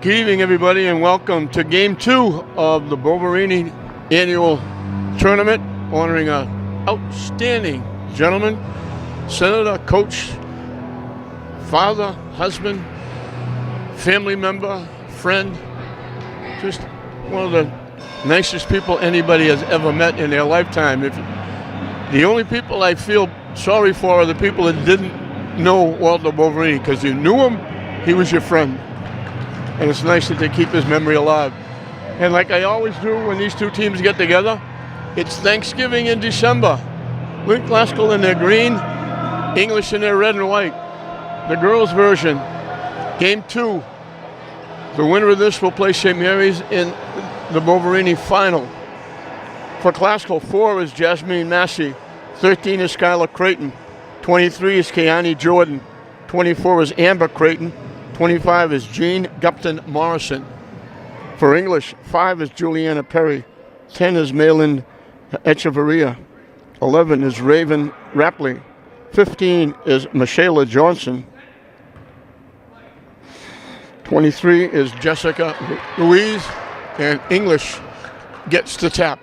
Good evening, everybody, and welcome to Game 2 of the Boverini Annual Tournament, honoring an outstanding gentleman, senator, coach, father, husband, family member, friend, just one of the nicest people anybody has ever met in their lifetime. The only people I feel sorry for are the people that didn't know Walter Boverini, because you knew him, he was your friend. And it's nice that they keep his memory alive. And like I always do when these two teams get together, it's Thanksgiving in December. Link Glasgow in their green, English in their red and white. The girls' version, Game 2. The winner of this will play St. Mary's in the Boverini final. For Glasgow, 4 is Jasmine Massey, 13 is Skylar Creighton, 23 is Keani Jordan, 24 is Amber Creighton, 25 is Jean Gupton Morrison. For English, 5 is Juliana Perry, 10 is Malin Echeverria, 11 is Raven Rapley, 15 is Michaela Johnson, 23 is Jessica Louise, and English gets to tap.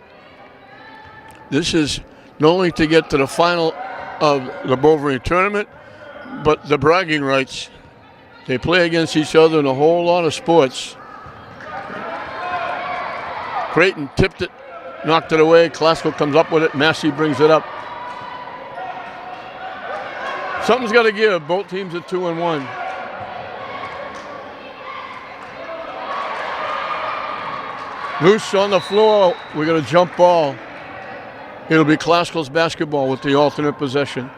This is not only to get to the final of the Boverini tournament, but the bragging rights. They play against each other in a whole lot of sports. Creighton tipped it, knocked it away. Glasgow comes up with it. Massey brings it up. Something's got to give. Both teams are 2-1. Loose on the floor. We're going to jump ball. It'll be Glasgow's basketball with the alternate possession.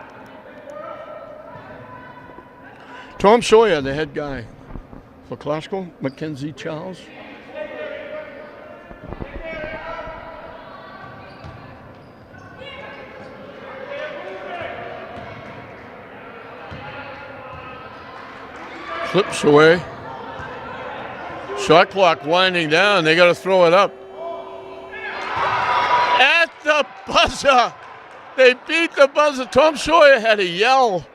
Tom Sawyer, the head guy for Glasgow. Mackenzie Charles. Flips away. Shot clock winding down. They got to throw it up. At the buzzer. They beat the buzzer. Tom Sawyer had a yell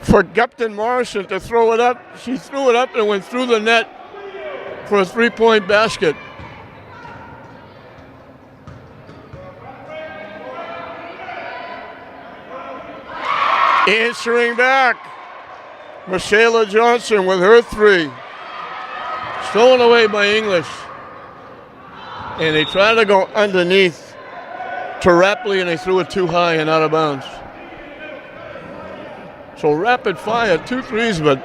for Gupton Morrison to throw it up. She threw it up and went through the net for a three-point basket. Answering back, Michaela Johnson with her three. Stolen away by English. And they tried to go underneath to Rapley, and they threw it too high and out of bounds. So rapid fire, 2 threes, but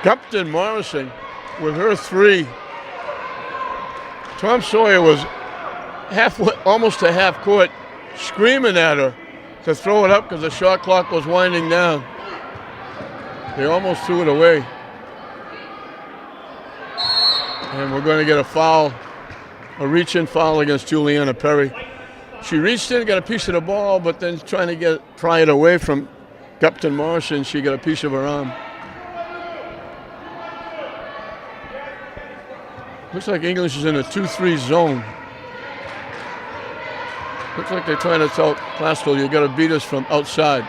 Gupton Morrison with her three. Tom Sawyer was halfway, almost to half court, screaming at her to throw it up because the shot clock was winding down. They almost threw it away. And we're going to get a foul, a reach-in foul against Juliana Perry. She reached in, got a piece of the ball, but then trying to pry it away from Gupton Morrison, she got a piece of her arm. Looks like English is in a 2-3 zone. Looks like they're trying to tell Glasgow, you got to beat us from outside.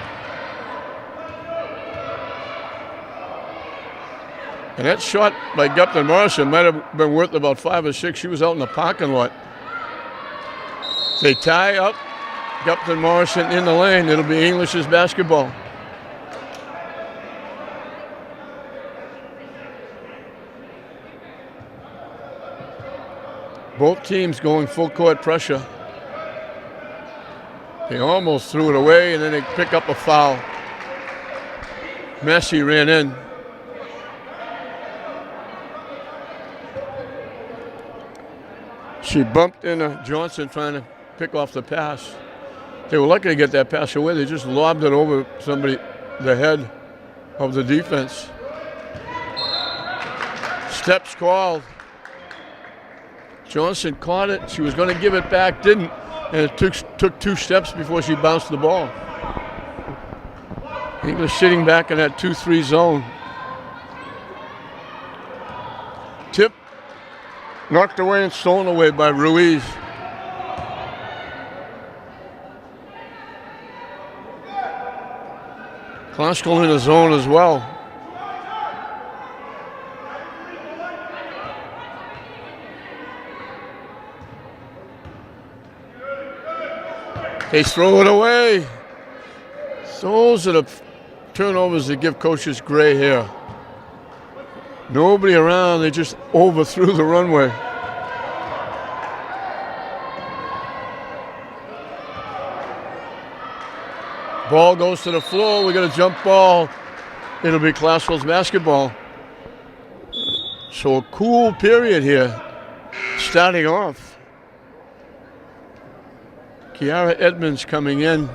And that shot by Gupton Morrison might have been worth about 5 or 6. She was out in the parking lot. They tie up Gupton Morrison in the lane. It'll be English's basketball. Both teams going full court pressure. They almost threw it away, and then they pick up a foul. Massey ran in. She bumped into Johnson trying to pick off the pass. They were lucky to get that pass away. They just lobbed it over somebody, the head of the defense. Steps called. Johnson caught it. She was going to give it back, didn't, and it took 2 steps before she bounced the ball. English sitting back in that 2-3 zone. Tip knocked away and stolen away by Ruiz. Glasgow in the zone as well. They throw it away. Those are the turnovers that give coaches gray hair. Nobody around, they just overthrew the runway. Ball goes to the floor. We got a jump ball. It'll be Classville's basketball. So a cool period here, starting off. Kiara Edmonds coming in,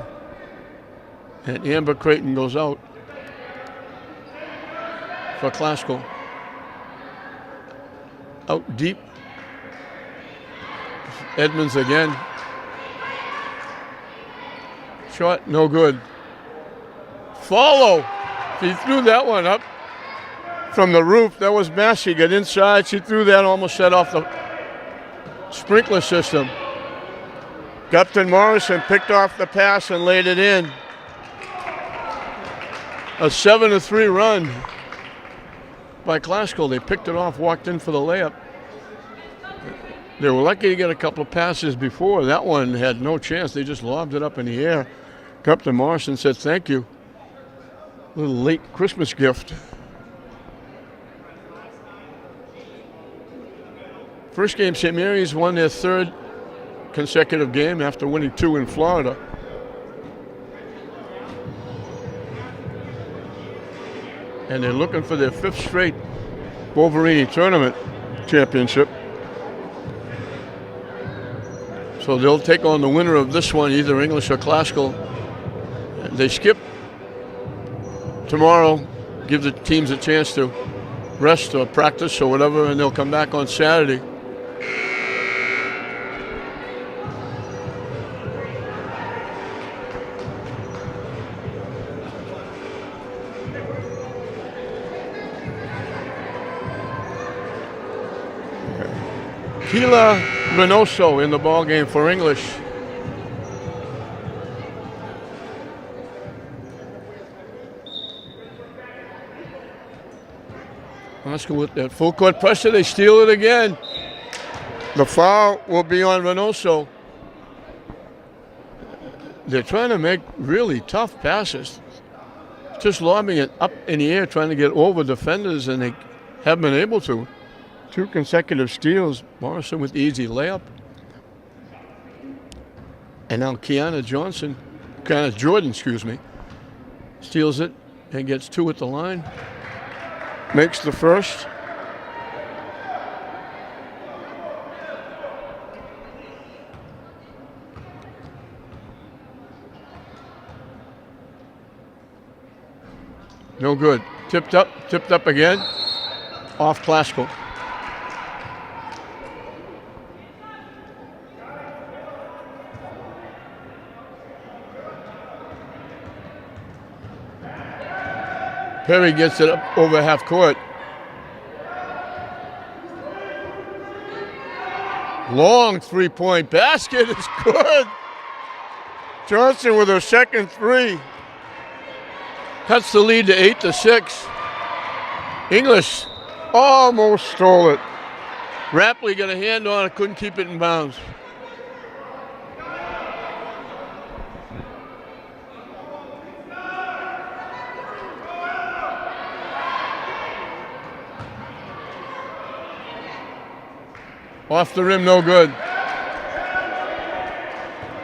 and Amber Creighton goes out for Classical. Out deep. Edmonds again. Shot, no good. Follow. She threw that one up from the roof. That was Massey. Got inside. She threw that, almost set off the sprinkler system. Gupton Morrison picked off the pass and laid it in. A 7-3 run by Classical. They picked it off, walked in for the layup. They were lucky to get a couple of passes before. That one had no chance. They just lobbed it up in the air. Gupton Morrison said, thank you. A little late Christmas gift. First game, St. Mary's won their third consecutive game after winning 2 in Florida. And they're looking for their 5th straight Boverini tournament championship. So they'll take on the winner of this one, either English or Classical. They skip tomorrow, give the teams a chance to rest or practice or whatever, and they'll come back on Saturday. Keila Reynoso in the ball game for English. Oscar with that full court pressure, they steal it again. The foul will be on Reynoso. They're trying to make really tough passes. Just lobbing it up in the air, trying to get over defenders, and they haven't been able to. 2 consecutive steals. Morrison with the easy layup. And now Kiana Jordan, steals it and gets 2 at the line. Makes the first. No good. Tipped up again. Off Classical. Perry gets it up over half court. Long 3-point basket is good. Johnson with her second 3. Cuts the lead to 8-6. English almost stole it. Rapley got a hand on it, couldn't keep it in bounds. Off the rim, no good.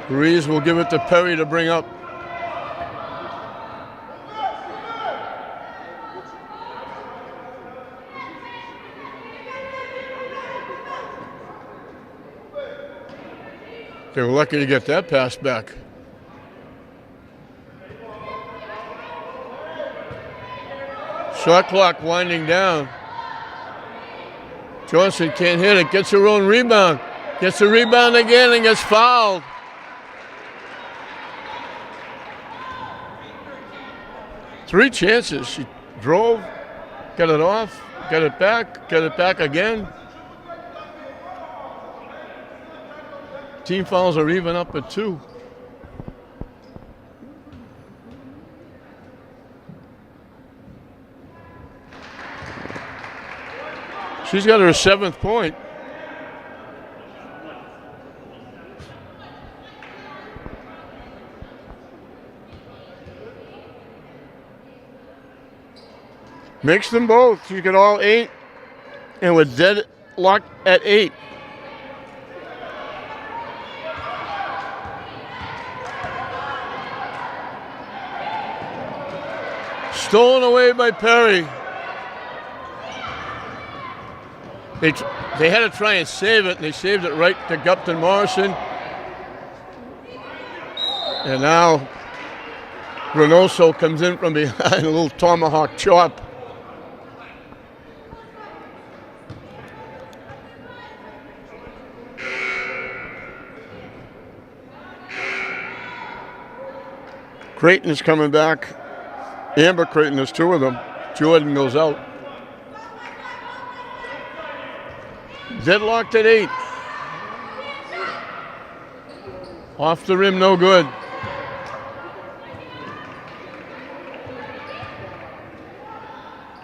Ruiz will give it to Perry to bring up. They were lucky to get that pass back. Shot clock winding down. Johnson can't hit it, gets her own rebound. Gets the rebound again and gets fouled. Three chances. She drove, got it off, got it back again. Team fouls are even up at 2. She's got her 7th point. Makes them both. You get all 8. And we're deadlocked at 8. Stolen away by Perry. They had to try and save it, and they saved it right to Gupton Morrison. And now Reynoso comes in from behind, a little tomahawk chop. Creighton is coming back. Amber Creighton, there's 2 of them. Jordan goes out. Deadlocked at 8. Off the rim, no good.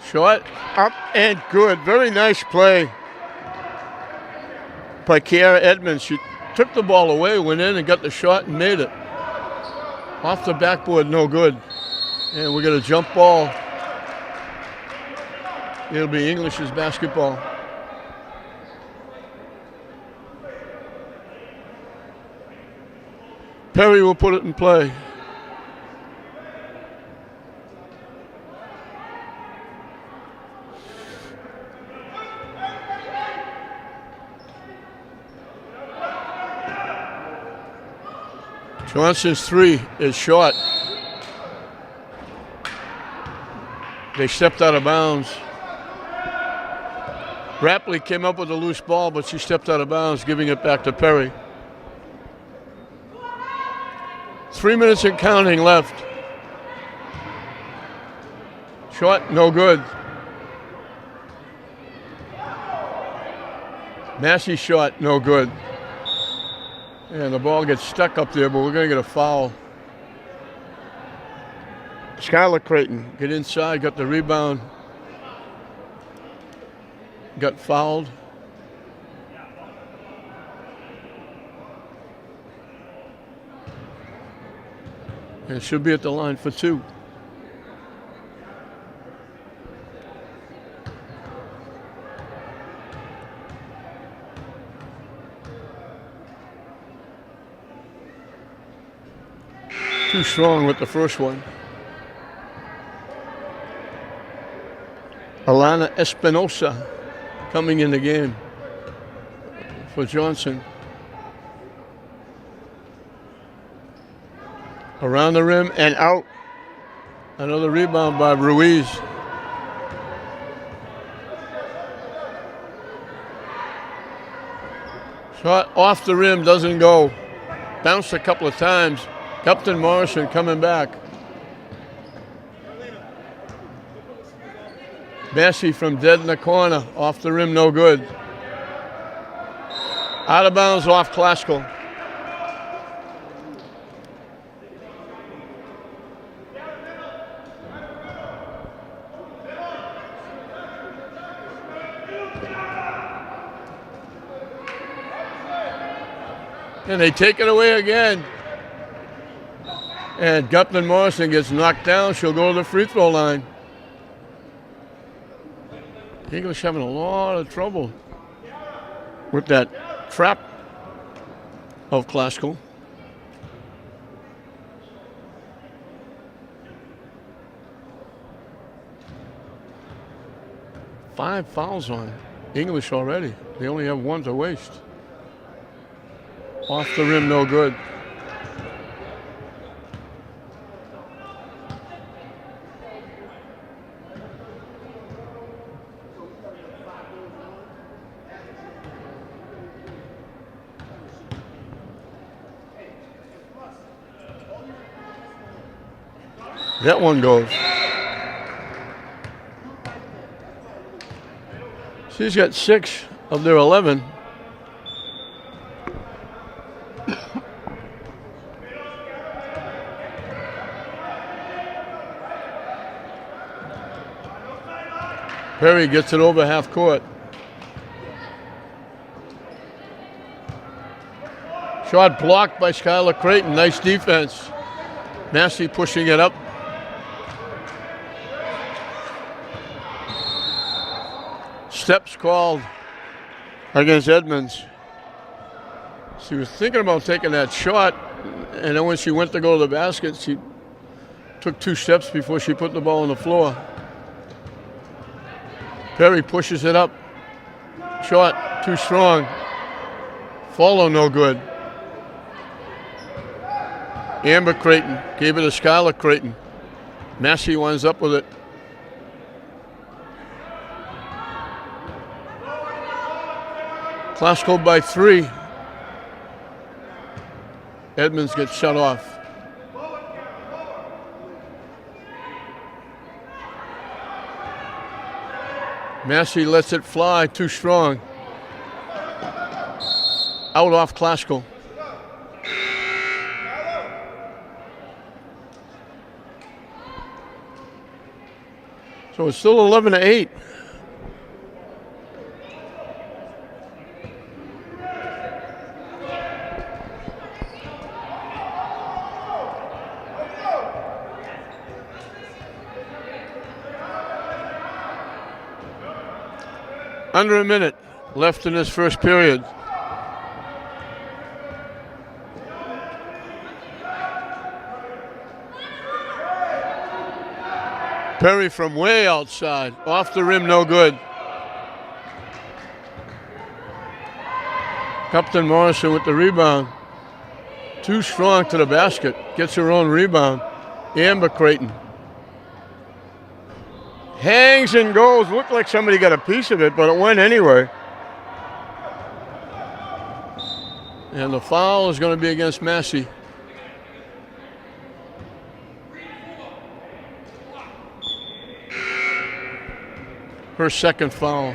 Shot up and good. Very nice play by Kiara Edmonds. She took the ball away, went in and got the shot and made it. Off the backboard, no good. And we got a jump ball. It'll be English's basketball. Perry will put it in play. Johnson's 3 is short. They stepped out of bounds. Rapley came up with a loose ball, but she stepped out of bounds, giving it back to Perry. 3 minutes and counting left. Shot, no good. Massey shot, no good. And the ball gets stuck up there, but we're going to get a foul. Skylar Creighton get inside, got the rebound. Got fouled. And it should be at the line for 2. Too strong with the first one. Alana Espinosa coming in the game for Johnson. Around the rim and out. Another rebound by Ruiz. Shot off the rim, doesn't go. Bounced a couple of times. Gupton Morrison coming back. Massey from dead in the corner. Off the rim, no good. Out of bounds off Classical. And they take it away again. And Gupton Morrison gets knocked down. She'll go to the free throw line. English having a lot of trouble with that trap of Classical. Five fouls on English already. They only have 1 to waste. Off the rim, no good. That one goes. She's got 6 of their 11. Perry gets it over half court. Shot blocked by Skylar Creighton. Nice defense. Massey pushing it up. Steps called against Edmonds. She was thinking about taking that shot, and then when she went to go to the basket, she took 2 steps before she put the ball on the floor. Perry pushes it up. Shot too strong. Follow no good. Amber Creighton gave it to Skylar Creighton. Massey winds up with it. Glasgow by 3. Edmonds gets shut off. Massey lets it fly, too strong. Out off Glasgow. So it's still 11-8. Under a minute left in this first period. Perry from way outside, off the rim, no good. Captain Morrison with the rebound. Too strong to the basket, gets her own rebound. Amber Creighton. Hangs and goes. Looked like somebody got a piece of it, but it went anyway. And the foul is going to be against Massey. Her second foul.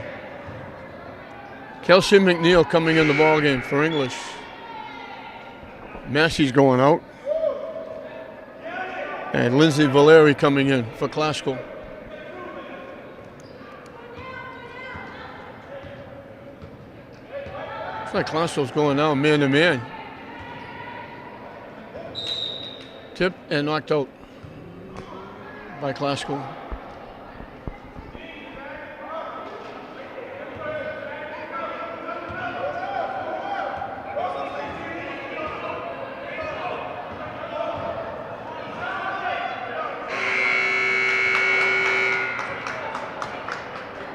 Kelsey McNeil coming in the ballgame for English. Massey's going out. And Lindsay Valeri coming in for Glasgow. Looks like Glasgow's going now man-to-man. Tip and knocked out by Glasgow.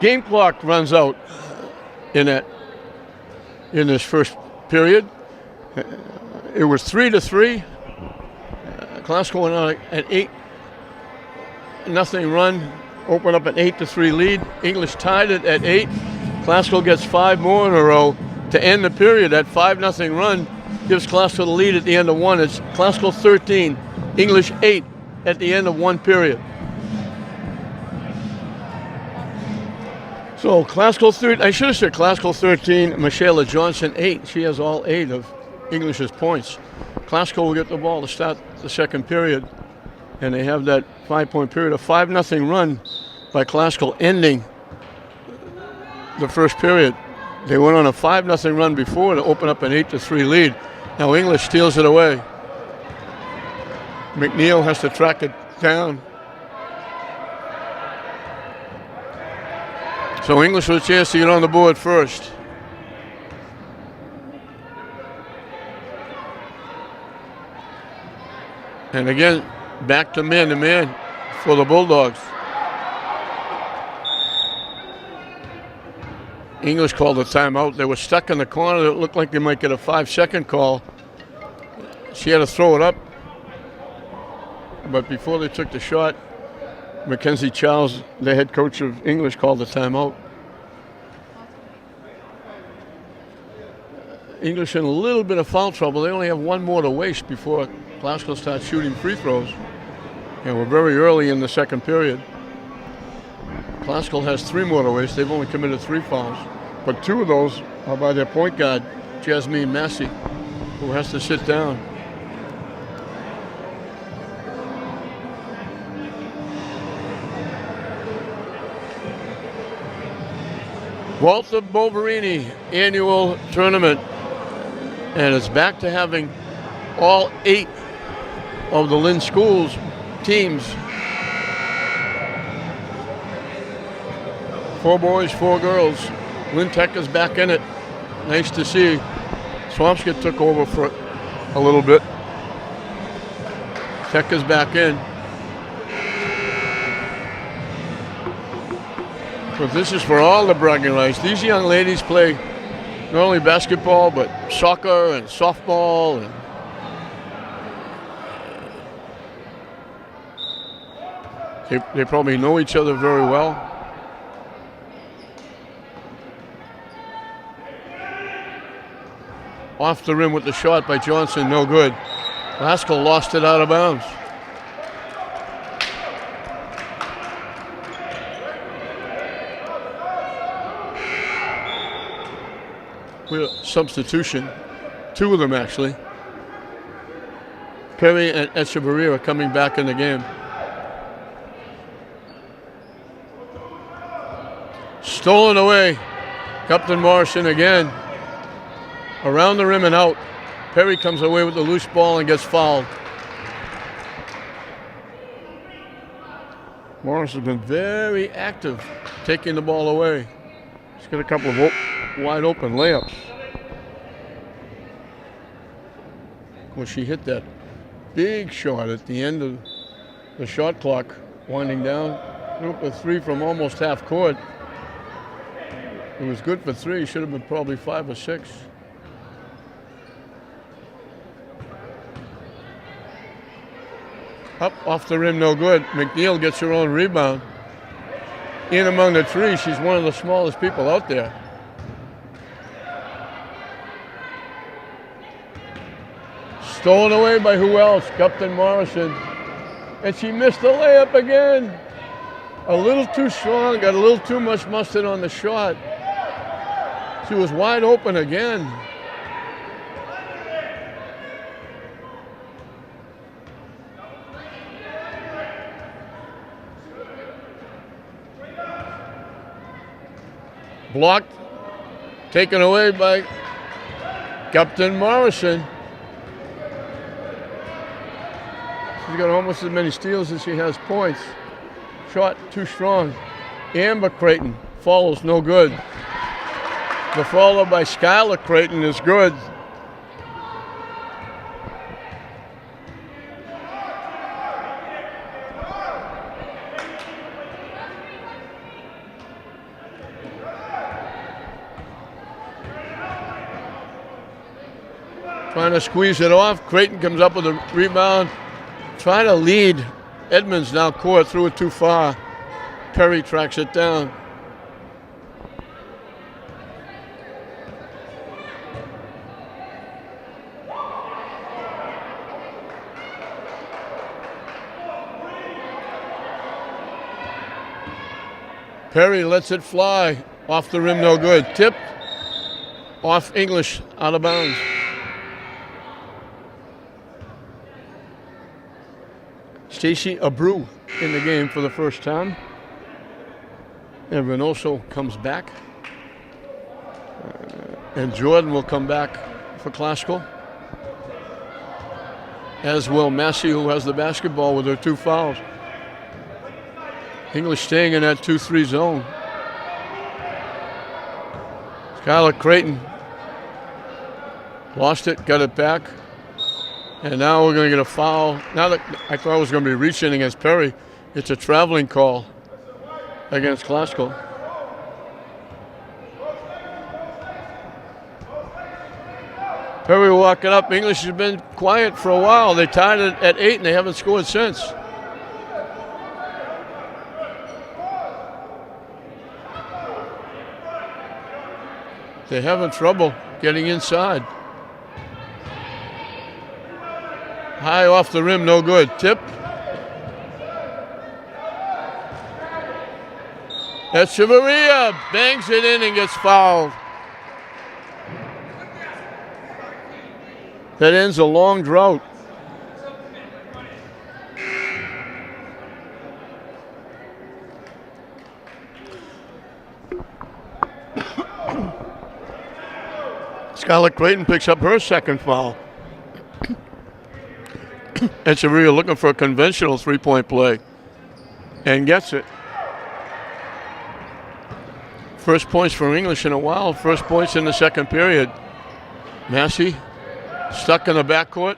Game clock runs out in this first period. It was 3-3. Glasgow went on an 8-0 run, opened up an 8-3 lead. English tied it at 8. Glasgow gets 5 more in a row to end the period. That 5-0 run gives Glasgow the lead at the end of 1. It's Glasgow 13, English 8 at the end of 1 period. So Glasgow 13, I should have said Glasgow 13, Michaela Johnson 8. She has all 8 of English's points. Glasgow will get the ball to start the second period. And they have that 5-point period, a 5-0 run by Glasgow ending the first period. They went on a 5-0 run before to open up an 8-3 lead. Now English steals it away. McNeil has to track it down. So English with a chance to get on the board first. And again, back to man for the Bulldogs. English called a timeout. They were stuck in the corner. It looked like they might get a 5-second call. She had to throw it up. But before they took the shot, Mackenzie Charles, the head coach of English, called the timeout. English in a little bit of foul trouble. They only have 1 more to waste before Glasgow starts shooting free throws. And we're very early in the second period. Glasgow has 3 more to waste. They've only committed 3 fouls. But 2 of those are by their point guard, Jasmine Massey, who has to sit down. Walter Boverini annual tournament, and it's back to having all 8 of the Lynn Schools teams 4 boys, 4 girls. Lynn Tech is back in it. Nice to see. Swampscott took over for a little bit. Tech is back in. But this is for all the bragging rights. These young ladies play not only basketball, but soccer and softball. And they probably know each other very well. Off the rim with the shot by Johnson, no good. Laskell lost it out of bounds. Substitution, 2 of them actually. Perry and Echeverria are coming back in the game. Stolen away, Captain Morrison again. Around the rim and out. Perry comes away with the loose ball and gets fouled. Morris has been very active taking the ball away. He's got a couple of wide open layups. When she hit that big shot at the end of the shot clock, winding down, group of 3 from almost half court. It was good for 3, should have been probably 5 or 6. Up off the rim, no good. McNeil gets her own rebound. In among the 3, she's one of the smallest people out there. Stolen away by who else? Captain Morrison. And she missed the layup again. A little too strong, got a little too much mustard on the shot. She was wide open again. Blocked, taken away by Captain Morrison. She's got almost as many steals as she has points. Shot too strong. Amber Creighton follows, no good. The follow by Skylar Creighton is good. Trying to squeeze it off. Creighton comes up with a rebound. Trying to lead. Edmonds now court, threw it too far. Perry tracks it down. Perry lets it fly. Off the rim, no good. Tipped. Off English, out of bounds. Stacey Abreu in the game for the first time. And Reynoso comes back. And Jordan will come back for Classical. As will Massey, who has the basketball with her 2 fouls. English staying in that 2-3 zone. Skylar Creighton lost it, got it back. And now we're going to get a foul. Now that I thought it was going to be reaching against Perry, it's a traveling call against Classical. Perry will walk it up. English has been quiet for a while. They tied it at 8 and they haven't scored since. They're having trouble getting inside. High off the rim, no good. Tip. Echeverria bangs it in and gets fouled. That ends a long drought. Skylar Creighton picks up her second foul. Echeverria looking for a conventional 3-point play and gets it. First points for English in a while. First points in the second period. Massey stuck in the backcourt.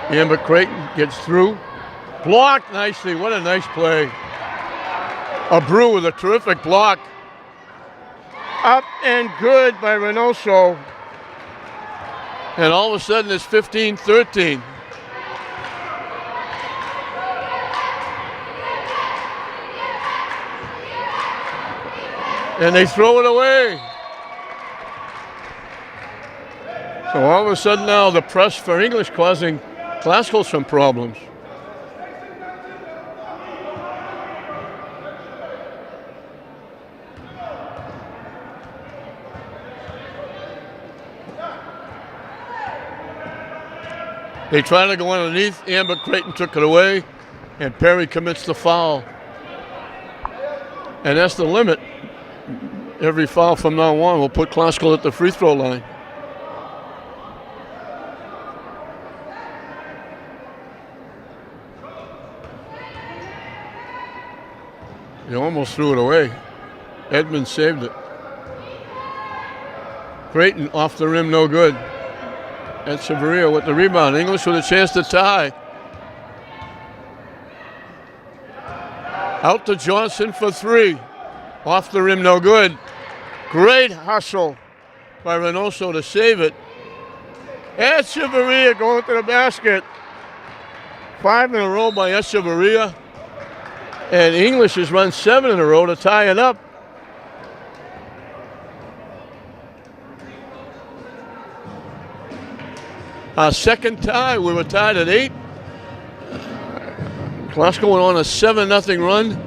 Amber Creighton gets through. Blocked nicely. What a nice play. Abreu with a terrific block. Up and good by Reynoso. And all of a sudden it's 15-13. And they throw it away. So all of a sudden now the press for English causing Glasgow some problems. They try to go underneath. Amber Creighton took it away, and Perry commits the foul. And that's the limit. Every foul from now on will put Glasgow at the free throw line. He almost threw it away. Edmonds saved it. Creighton off the rim, no good. And Severia with the rebound. English with a chance to tie. Out to Johnson for three. Off the rim, no good. Great hustle by Reynoso to save it. Echeverria going to the basket. 5 in a row by Echeverria. And English has run 7 in a row to tie it up. Our second tie, we were tied at 8. Glasgow went on a 7-0 run.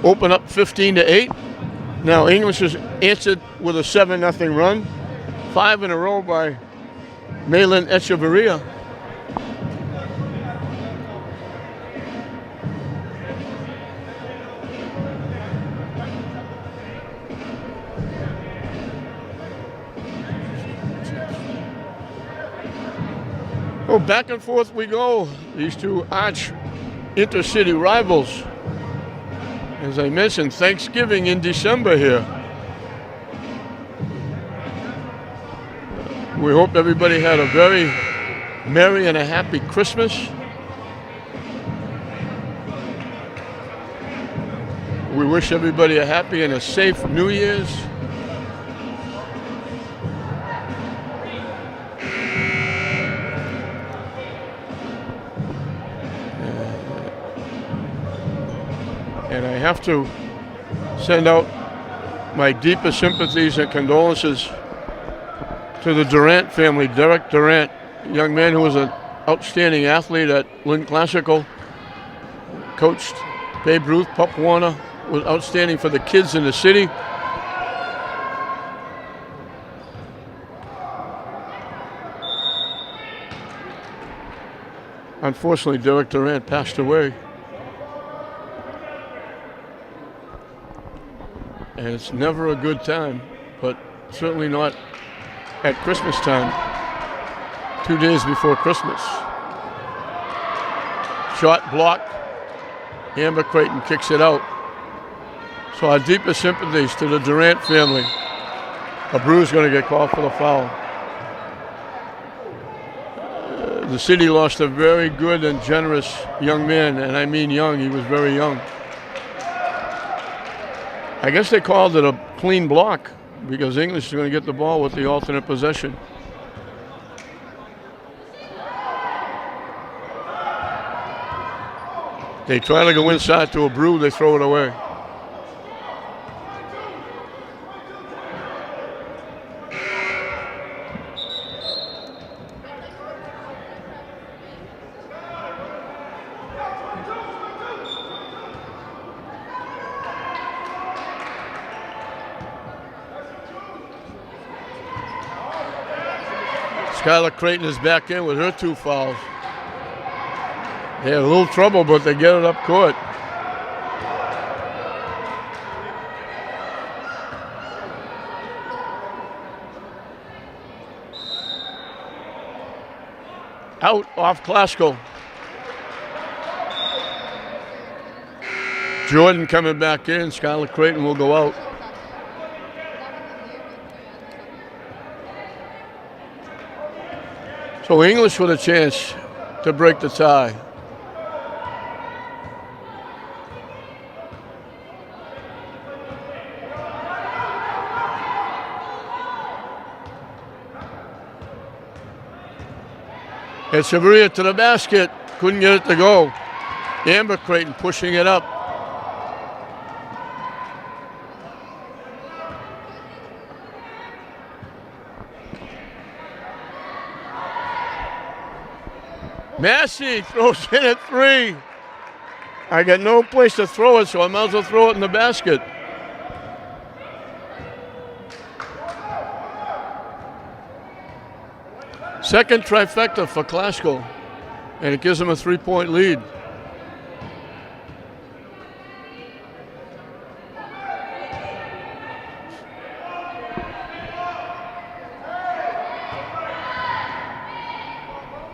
Open up 15-8. Now English has answered with a 7-0 run. 5 in a row by Malin Echeverria. Oh, back and forth we go. These two arch intercity rivals. As I mentioned, Thanksgiving in December here. We hope everybody had a very merry and a happy Christmas. We wish everybody a happy and a safe New Year's. And I have to send out my deepest sympathies and condolences to the Durant family. Derek Durant, a young man who was an outstanding athlete at Lynn Classical, coached Babe Ruth, Pop Warner, was outstanding for the kids in the city. Unfortunately, Derek Durant passed away. And it's never a good time, but certainly not at Christmas time, 2 days before Christmas. Shot blocked. Amber Creighton kicks it out. So our deepest sympathies to the Durant family. Abreu's going to get called for the foul. The city lost a very good and generous young man, and I mean young, he was very young. I guess they called it a clean block because English is going to get the ball with the alternate possession. They try to go inside to Abreu, they throw it away. Skylar Creighton is back in with her 2 fouls. They had a little trouble, but they get it up court. Out off Glasgow. Jordan coming back in. Skylar Creighton will go out. So English with a chance to break the tie. Echeverria to the basket. Couldn't get it to go. Amber Creighton pushing it up. Massey throws in at 3. I got no place to throw it, so I might as well throw it in the basket. Second trifecta for Classical, and it gives them a 3-point lead.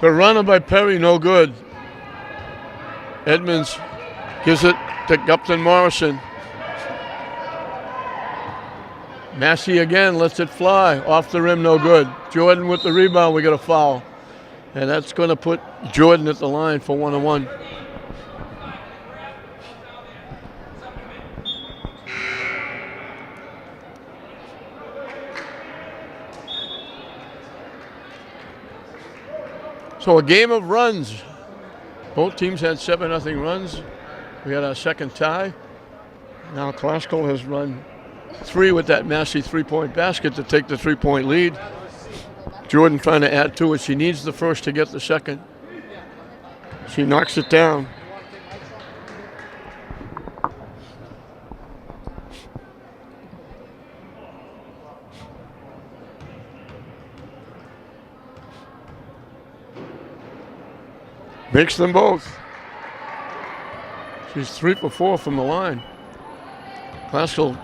The runner by Perry, no good. Edmonds gives it to Upton Morrison. Massey again lets it fly. Off the rim, no good. Jordan with the rebound, we got a foul. And that's going to put Jordan at the line for 1-on-1. So a game of runs. Both teams had 7-0 runs. We had our second tie. Now Classical has run 3 with that Massey 3-point basket to take the 3-point lead. Jordan trying to add to it. She needs the first to get the second. She knocks it down. Makes them both. She's 3 for 4 from the line. Classical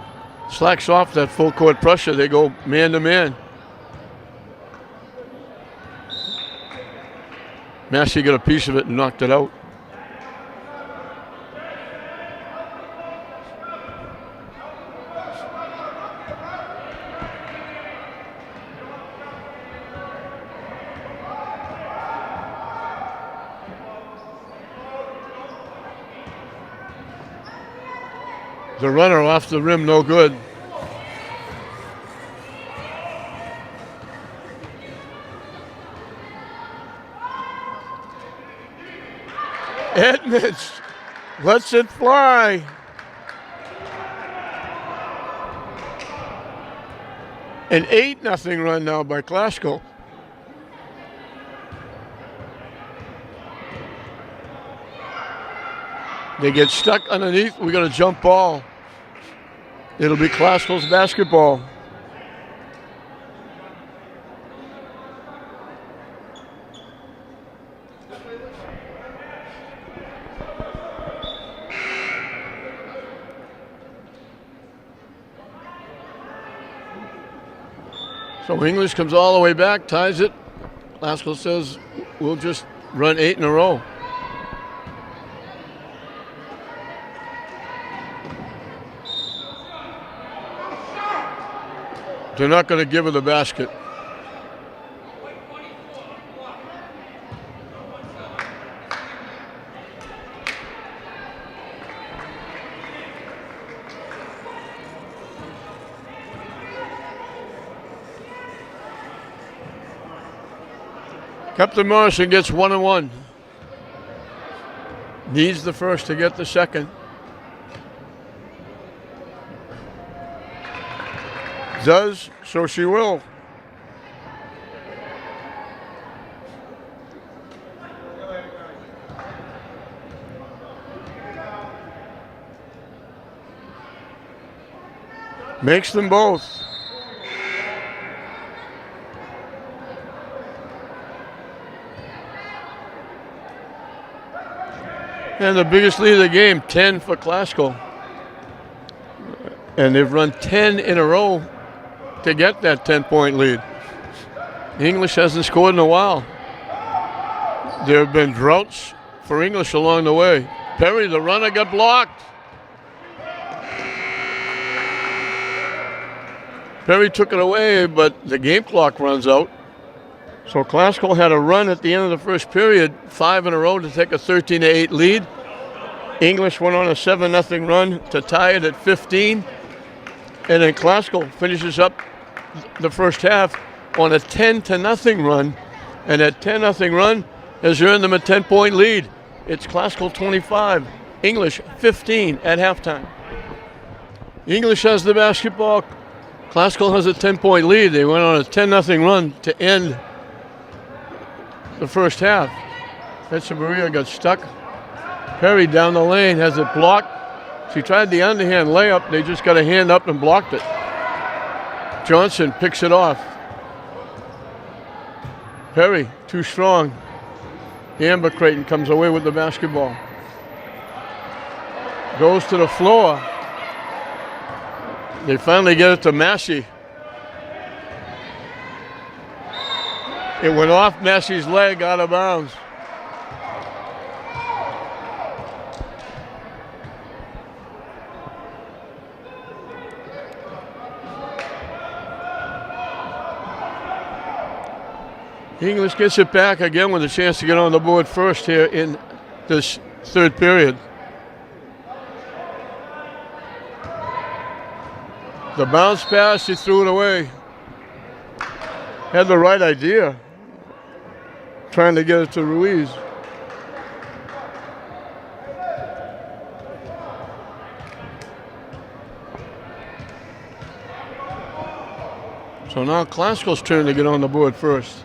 slacks off that full court pressure. They go man to man. Massey got a piece of it and knocked it out. The runner off the rim, no good. Edmonds lets it fly. An 8-0 run now by Classical. They get stuck underneath. We got a jump ball. It'll be Classical's basketball. So English comes all the way back, ties it. Classical says, we'll just run 8 in a row. They're not going to give her the basket. Captain Morrison gets 1-1. Needs the first to get the second. Does, so she will. Makes them both. And the biggest lead of the game, 10 for Classical. And they've run 10 in a row to get that 10-point lead. English hasn't scored in a while. There have been droughts for English along the way. Perry, the runner, got blocked. Perry took it away, but the game clock runs out. So Classical had a run at the end of the first period, 5 in a row to take a 13-8 lead. English went on a 7-0 run to tie it at 15. And then Classical finishes up the first half on a 10-0 run. And that 10-0 run has earned them a 10-point lead. It's Classical 25, English 15 at halftime. English has the basketball. Classical has a 10-point lead. They went on a 10-0 run to end the first half. Echeverria got stuck. Perry down the lane has it blocked. She tried the underhand layup. They just got a hand up and blocked it. Johnson picks it off. Perry, too strong. Amber Creighton comes away with the basketball. Goes to the floor. They finally get it to Massey. It went off Massey's leg, out of bounds. English gets it back again with a chance to get on the board first here in this third period. The bounce pass, he threw it away. Had the right idea, trying to get it to Ruiz. So now Classical's turn to get on the board first.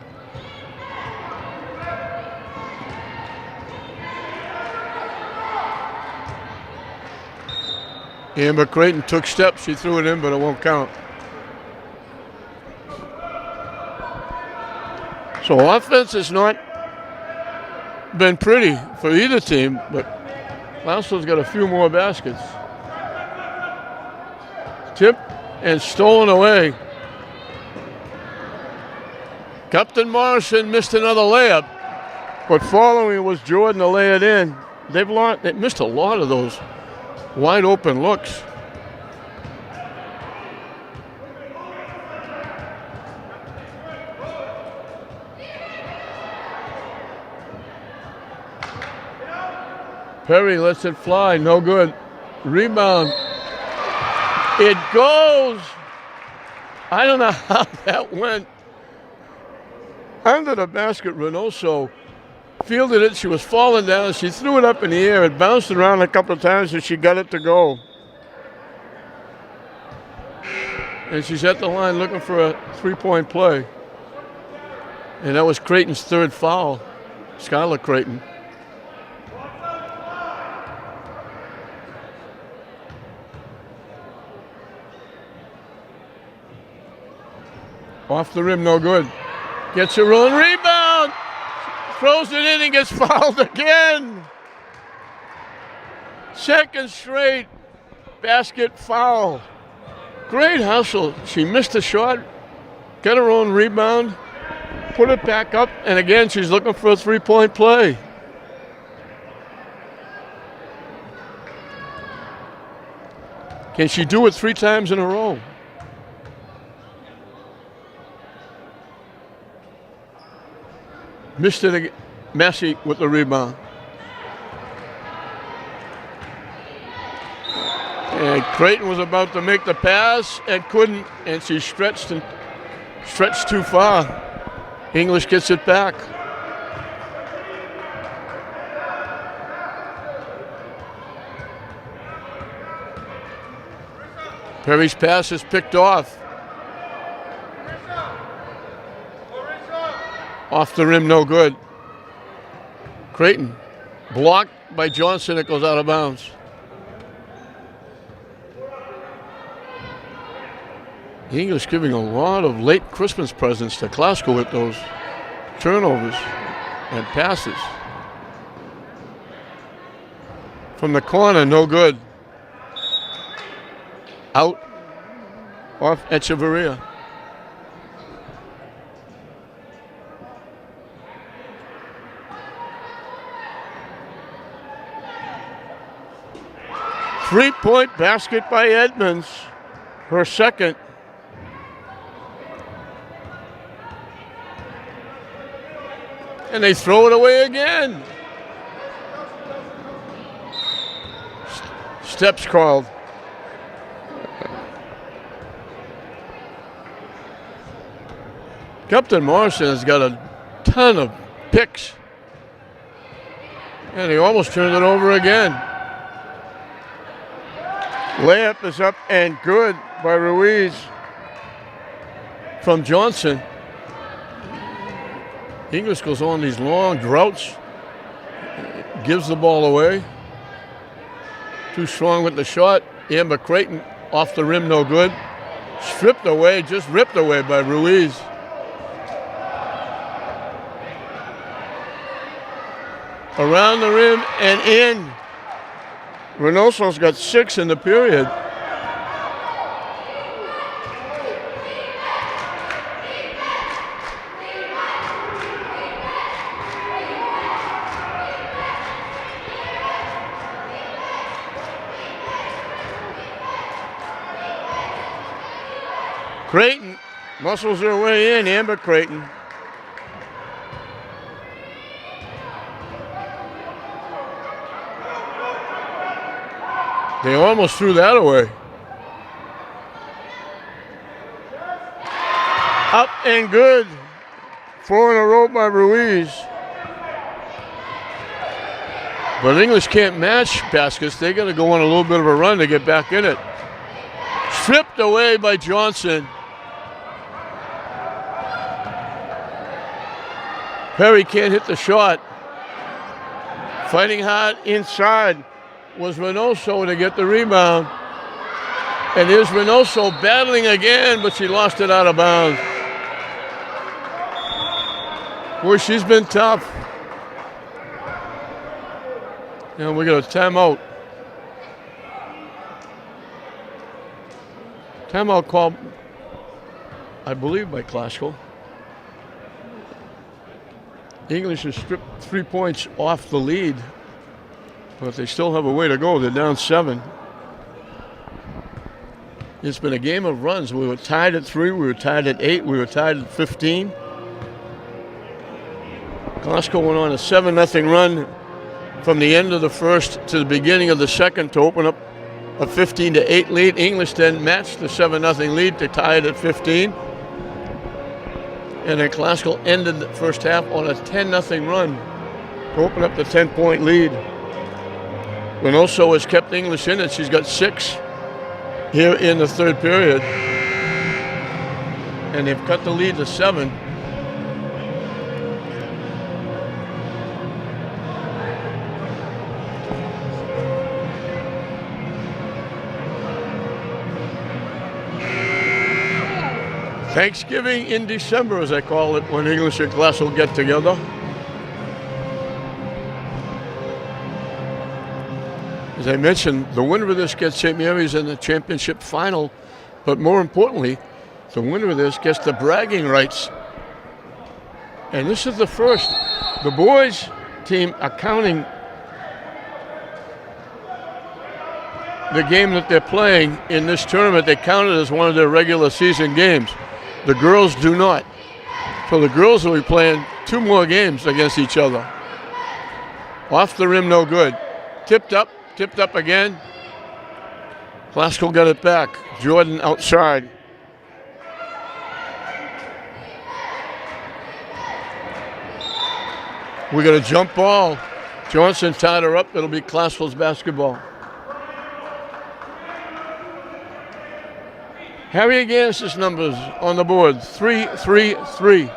Amber Creighton took steps. She threw it in, but it won't count. So offense has not been pretty for either team, but Classical's got a few more baskets. Tipped and stolen away. Captain Morrison missed another layup, but following was Jordan to lay it in. They missed a lot of those wide open looks. Perry lets it fly, no good. Rebound. It goes. I don't know how that went. Under the basket, Reynoso fielded it. She was falling down. She threw it up in the air. It bounced around a couple of times and she got it to go. And she's at the line looking for a three-point play. And that was Creighton's third foul, Skylar Creighton. Off the rim, no good. Gets her own rebound. Throws it in and gets fouled again. Second straight basket foul. Great hustle. She missed a shot, got her own rebound, put it back up, and again she's looking for a three-point play. Can she do it 3 times in a row? Missed it again. Massey with the rebound. And Creighton was about to make the pass and couldn't, and she stretched too far. English gets it back. Perry's pass is picked off. Off the rim, no good. Creighton blocked by Johnson. It goes out of bounds. English giving a lot of late Christmas presents to Classical with those turnovers and passes. From the corner, no good. Out off Echeverria. Three-point basket by Edmonds, her second. And they throw it away again. Steps called. Captain Morrison has got a ton of picks. And he almost turned it over again. Layup is up and good by Ruiz from Johnson. English goes on these long droughts, gives the ball away. Too strong with the shot. Amber Creighton off the rim, no good. Stripped away, just ripped away by Ruiz. Around the rim and in. Reynoso's got 6 in the period. Creighton muscles their way in, Amber Creighton. They almost threw that away. Up and good. 4 in a row by Ruiz. But English can't match baskets. They got to go on a little bit of a run to get back in it. Stripped away by Johnson. Perry can't hit the shot. Fighting hard inside was Reynoso to get the rebound. And here's Reynoso battling again, but she lost it out of bounds. Boy, she's been tough. And we got a timeout. Timeout called, I believe, by Classical. English has stripped 3 points off the lead, but they still have a way to go. They're down 7. It's been a game of runs. We were tied at 3, we were tied at 8, we were tied at 15. Glasgow went on a 7-0 run from the end of the first to the beginning of the second to open up a 15-8 lead. English then matched the 7-0 lead to tie it at 15. And then Classical ended the first half on a 10-0 run to open up the 10-point lead. Reynoso has kept English in it. She's got 6 here in the third period. And they've cut the lead to 7. Thanksgiving in December, as I call it, when English and Glasgow get together. As I mentioned, the winner of this gets St. Mary's in the championship final, but more importantly, the winner of this gets the bragging rights. And this is the first. The boys team are counting the game that they're playing in this tournament. They count it as one of their regular season games. The girls do not. So the girls will be playing 2 more games against each other. Off the rim, no good. Tipped up again. Classical got it back. Jordan outside. We got a jump ball. Johnson tied her up. It'll be Classical's basketball. Harry Gans's numbers on the board, 3-3-3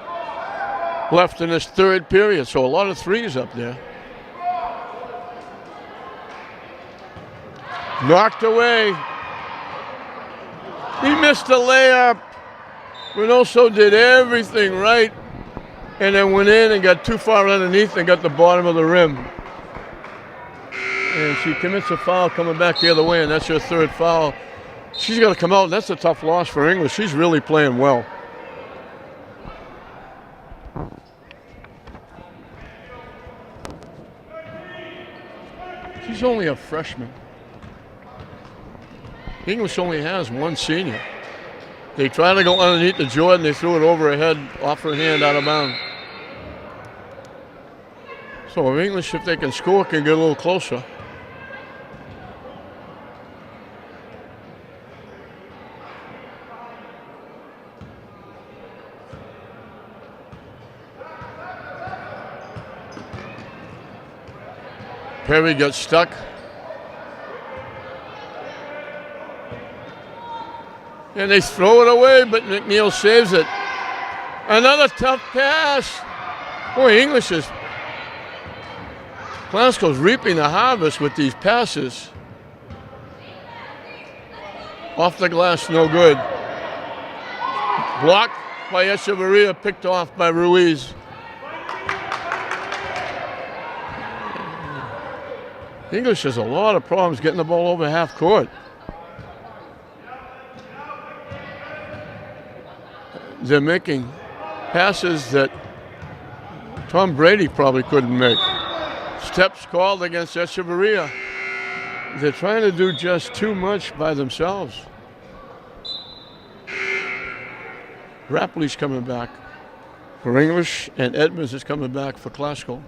left in this third period, so a lot of threes up there. Knocked away. He missed the layup. Reynoso did everything right and then went in and got too far underneath and got the bottom of the rim. And she commits a foul coming back the other way, and that's her third foul. She's got to come out, and that's a tough loss for English. She's really playing well. She's only a freshman. English only has 1 senior. They tried to go underneath the Jordan. They threw it over her head, off her hand, out of bounds. So English, if they can score, can get a little closer. Perry got stuck. And they throw it away, but McNeil saves it. Another tough pass. Boy, English is... Glasgow's reaping the harvest with these passes. Off the glass, no good. Blocked by Echeverria, picked off by Ruiz. English has a lot of problems getting the ball over half court. They're making passes that Tom Brady probably couldn't make. Steps called against Echeverria. They're trying to do just too much by themselves. Rapley's coming back for English, and Edmonds is coming back for Glasgow.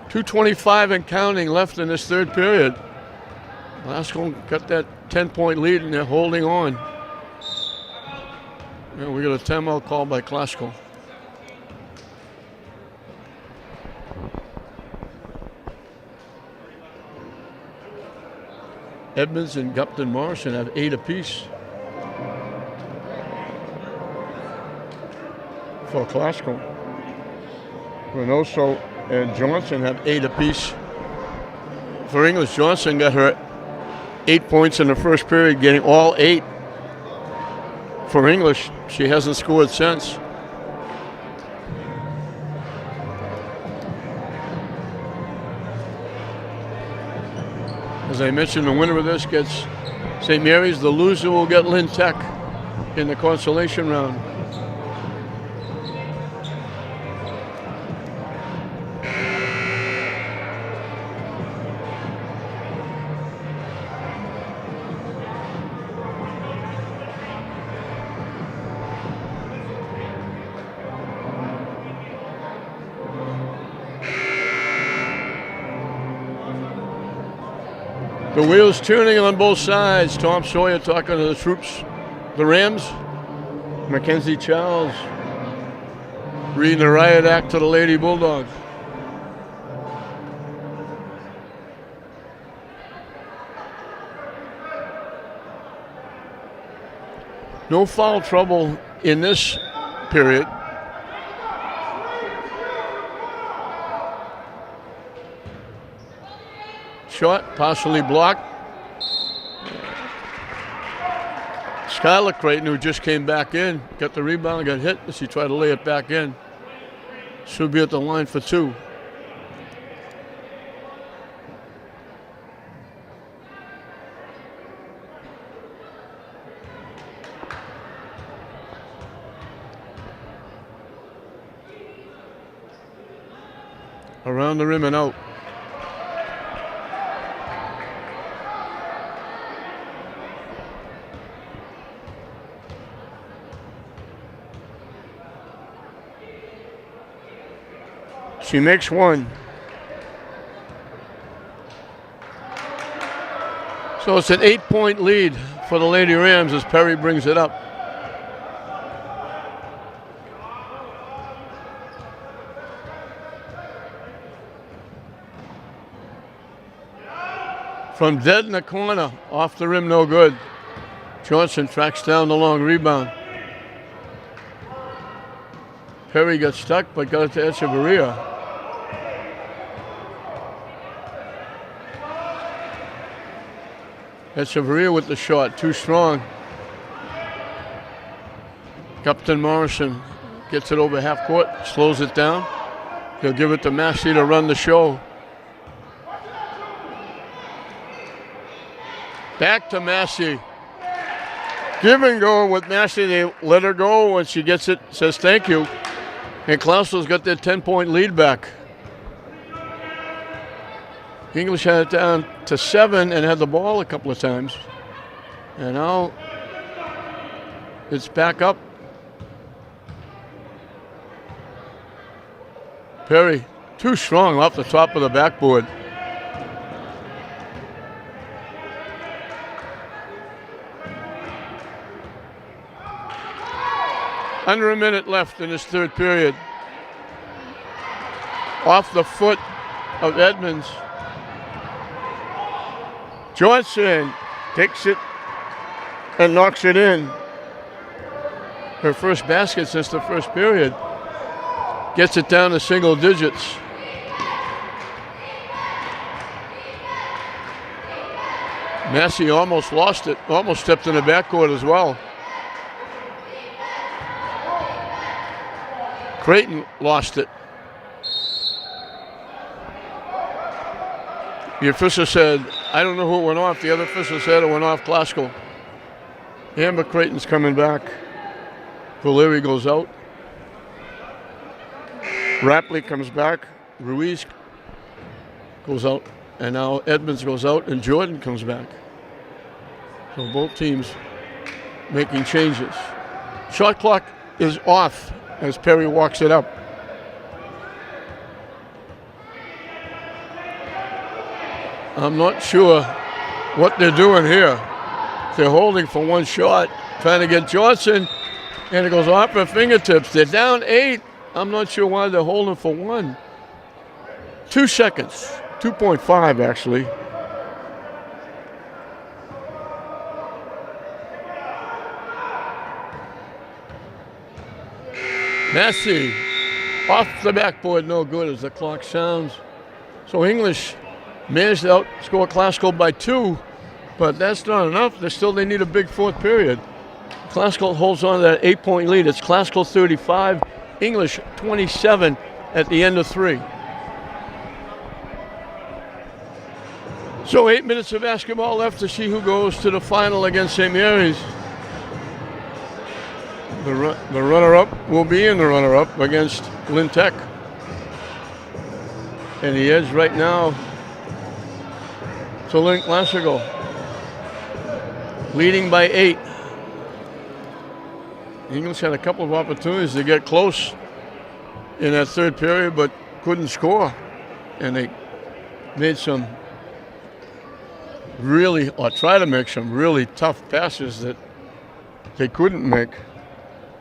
.225 and counting left in this third period. Glasgow got that 10-point lead, and they're holding on. And we got a timeout call by Glasgow. Edmonds and Gupton Morrison have 8 apiece for Glasgow. Reynoso and Johnson have 8 apiece. For English, Johnson got her 8 points in the first period, getting all 8. For English, she hasn't scored since. As I mentioned, the winner of this gets St. Mary's. The loser will get Lynn Tech in the consolation round. The wheels turning on both sides. Tom Sawyer talking to the troops, the Rams. Mackenzie Charles reading the riot act to the Lady Bulldogs. No foul trouble in this period. Shot, partially blocked. Skylar Creighton, who just came back in, got the rebound, got hit as he tried to lay it back in. Should be at the line for 2. Around the rim and out. She makes one. So it's an 8-point lead for the Lady Rams as Perry brings it up. From dead in the corner, off the rim, no good. Johnson tracks down the long rebound. Perry got stuck, but got it to Echeverria. Echeverria with the shot, too strong. Captain Morrison gets it over half court, slows it down. He'll give it to Massey to run the show. Back to Massey. Give and go with Massey. They let her go when she gets it, says thank you. And Klausow's got their 10-point lead back. English had it down to 7 and had the ball a couple of times. And now It's back up. Perry, too strong off the top of the backboard. Under a minute left in this third period. Off the foot of Edmonds. Johnson takes it and knocks it in. Her first basket since the first period. Gets it down to single digits. Massey almost lost it, almost stepped in the backcourt as well. Creighton lost it. The official said, I don't know who it went off. The other official said it went off Glasgow. Amber Creighton's coming back. Valeri goes out. Rapley comes back. Ruiz goes out. And now Edmonds goes out and Jordan comes back. So both teams making changes. Shot clock is off as Perry walks it up. I'm not sure what they're doing here. They're holding for one shot, trying to get Johnson, and it goes off her fingertips. They're down 8. I'm not sure why they're holding for one. 2 seconds, 2.5 actually. Massey off the backboard, no good as the clock sounds. So English managed to outscore Glasgow by 2, but that's not enough. They need a big fourth period. Glasgow holds on to that 8-point lead. It's Glasgow 35, English 27 at the end of 3. So 8 minutes of basketball left to see who goes to the final against St. Mary's. The runner-up will be in the runner-up against Lynn Tech. And the edge right now to Lynn Glasgow, leading by 8. English had a couple of opportunities to get close in that third period, but couldn't score. And they made some really, or try to make some really tough passes that they couldn't make.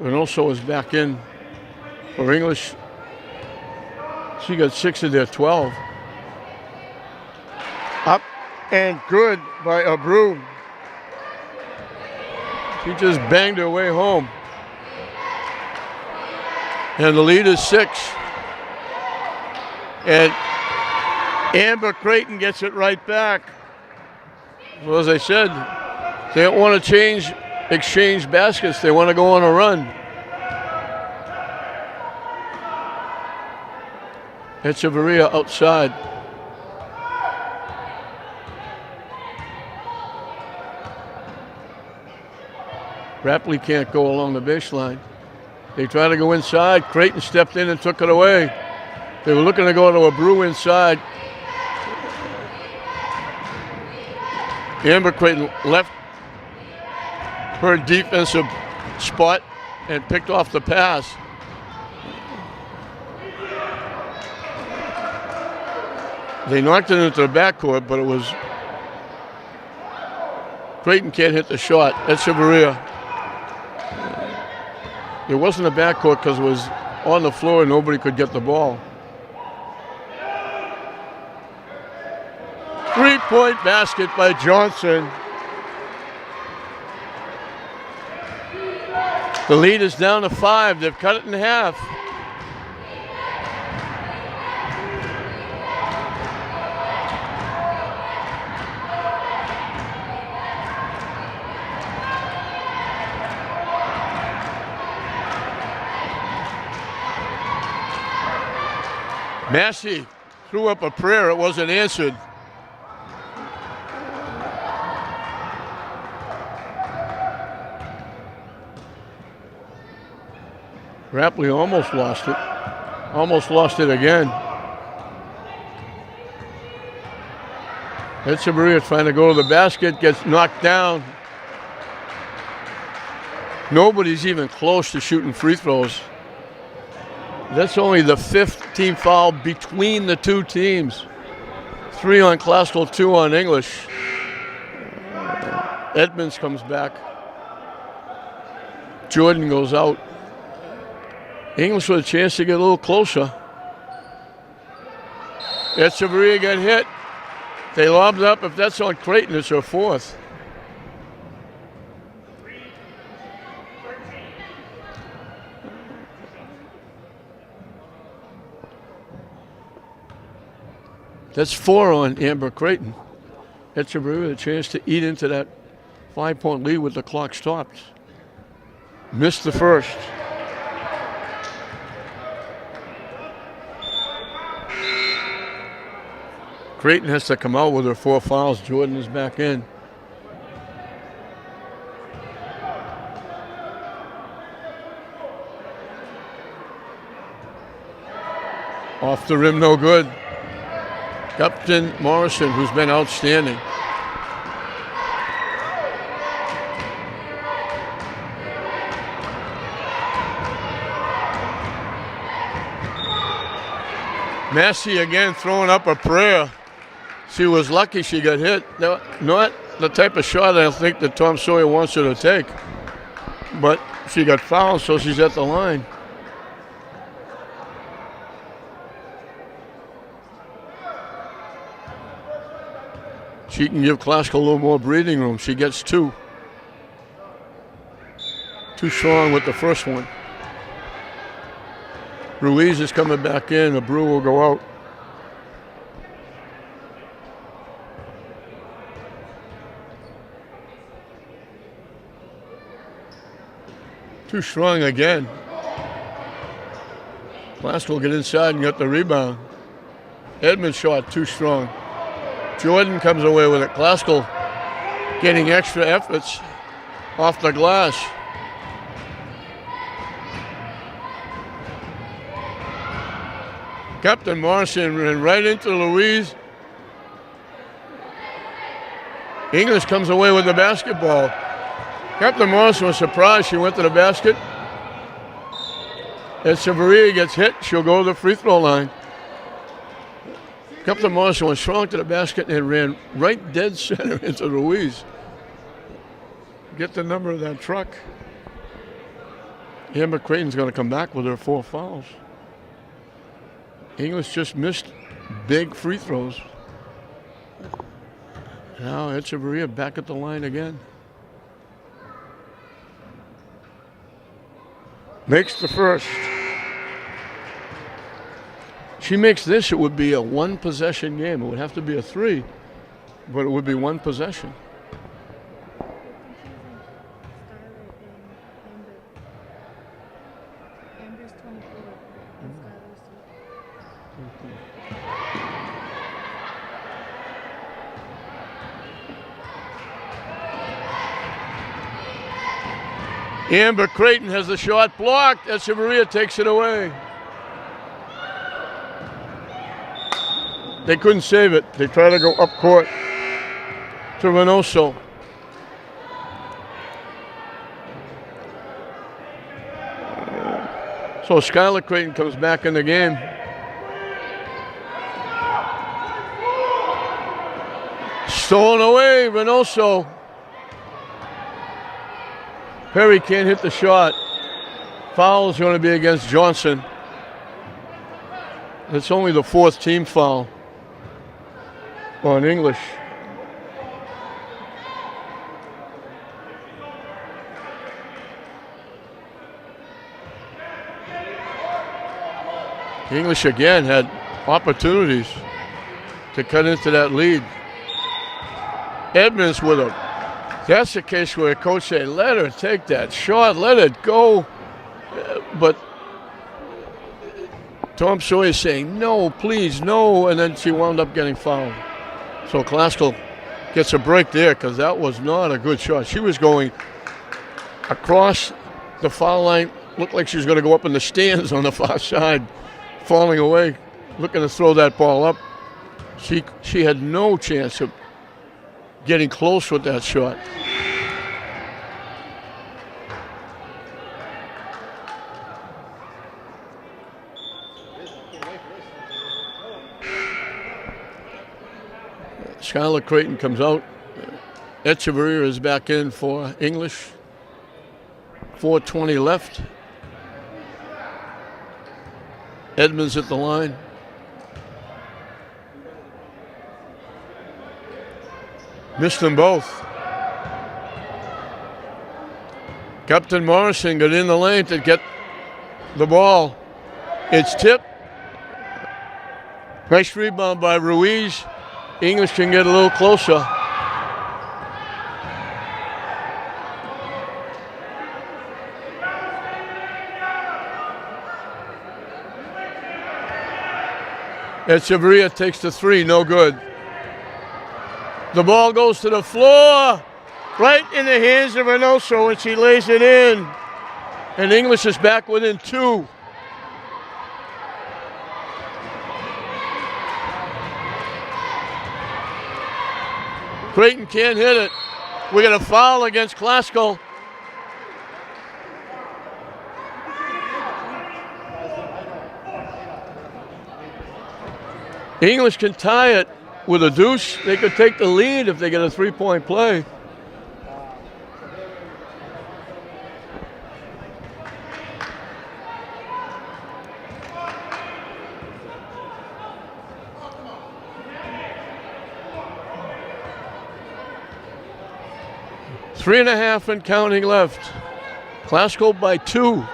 And also is back in for English. She got 6 of their 12. Up and good by Abreu. She just banged her way home. And the lead is 6. And Amber Creighton gets it right back. Well, as I said, they don't want to exchange baskets. They want to go on a run. Echeverria outside. Rapley can't go along the baseline. They try to go inside. Creighton stepped in and took it away. They were looking to go to Abreu inside. Amber Creighton left her defensive spot and picked off the pass. They knocked it into the backcourt, but it was Creighton can't hit the shot. Echeverria. It wasn't a backcourt because it was on the floor and nobody could get the ball. 3-point basket by Johnson. The lead is down to 5. They've cut it in half. Massey threw up a prayer. It wasn't answered. Rapley almost lost it. Almost lost it again. Echeverria trying to go to the basket, gets knocked down. Nobody's even close to shooting free throws. That's only the 5th team foul between the two teams. 3 on Classical, 2 on English. Edmonds comes back. Jordan goes out. English with a chance to get a little closer. Echeverria got hit. They lobbed up. If that's on Creighton, it's her 4th. That's 4 on Amber Creighton. Echeverria with a chance to eat into that 5-point lead with the clock stopped. Missed the first. Creighton has to come out with her 4 fouls. Jordan is back in. Off the rim, no good. Captain Morrison, who's been outstanding. Massey again throwing up a prayer. She was lucky she got hit. Not the type of shot I think that Tom Sawyer wants her to take. But she got fouled, so she's at the line. She can give Classical a little more breathing room. She gets 2. Too strong with the first one. Ruiz is coming back in. Abreu will go out. Too strong again. Classical get inside and get the rebound. Edmonds shot too strong. Jordan comes away with it. Classical getting extra efforts off the glass. Captain Morrison ran right into Louise. English comes away with the basketball. Captain Morrison was surprised she went to the basket. As Severia gets hit, she'll go to the free throw line. Captain Morrison went strong to the basket and ran right dead center into Ruiz. Get the number of that truck. Amber Creighton's going to come back with her 4 fouls. English just missed big free throws. Now Echeverria back at the line again. Makes the first. She makes this, it would be a 1-possession game. It would have to be a 3, but it would be 1 possession. Amber Creighton has the shot blocked. Echeverria takes it away. They couldn't save it. They try to go up court to Reynoso. So Skylar Creighton comes back in the game. Stolen away, Reynoso. Perry can't hit the shot. Foul is going to be against Johnson. It's only the 4th team foul on English. English again had opportunities to cut into that lead. Edmonds with a, that's the case where a coach say, let her take that shot, let it go. But Tom Sawyer saying, no, please, no, and then she wound up getting fouled. So Classical gets a break there because that was not a good shot. She was going across the foul line, looked like she was going to go up in the stands on the far side, falling away, looking to throw that ball up. She had no chance of getting close with that shot. Skylar Creighton comes out. Echeverria is back in for English. 4:20 left. Edmonds at the line. Missed them both. Captain Morrison got in the lane to get the ball. It's tipped. Nice rebound by Ruiz. English can get a little closer. Echeverria takes the three, no good. The ball goes to the floor, right in the hands of Reynoso, and she lays it in. And English is back within 2. Creighton can't hit it. We got a foul against Glasgow. English can tie it with a deuce. They could take the lead if they get a 3-point play. Three and a half and counting left. Glasgow by 2.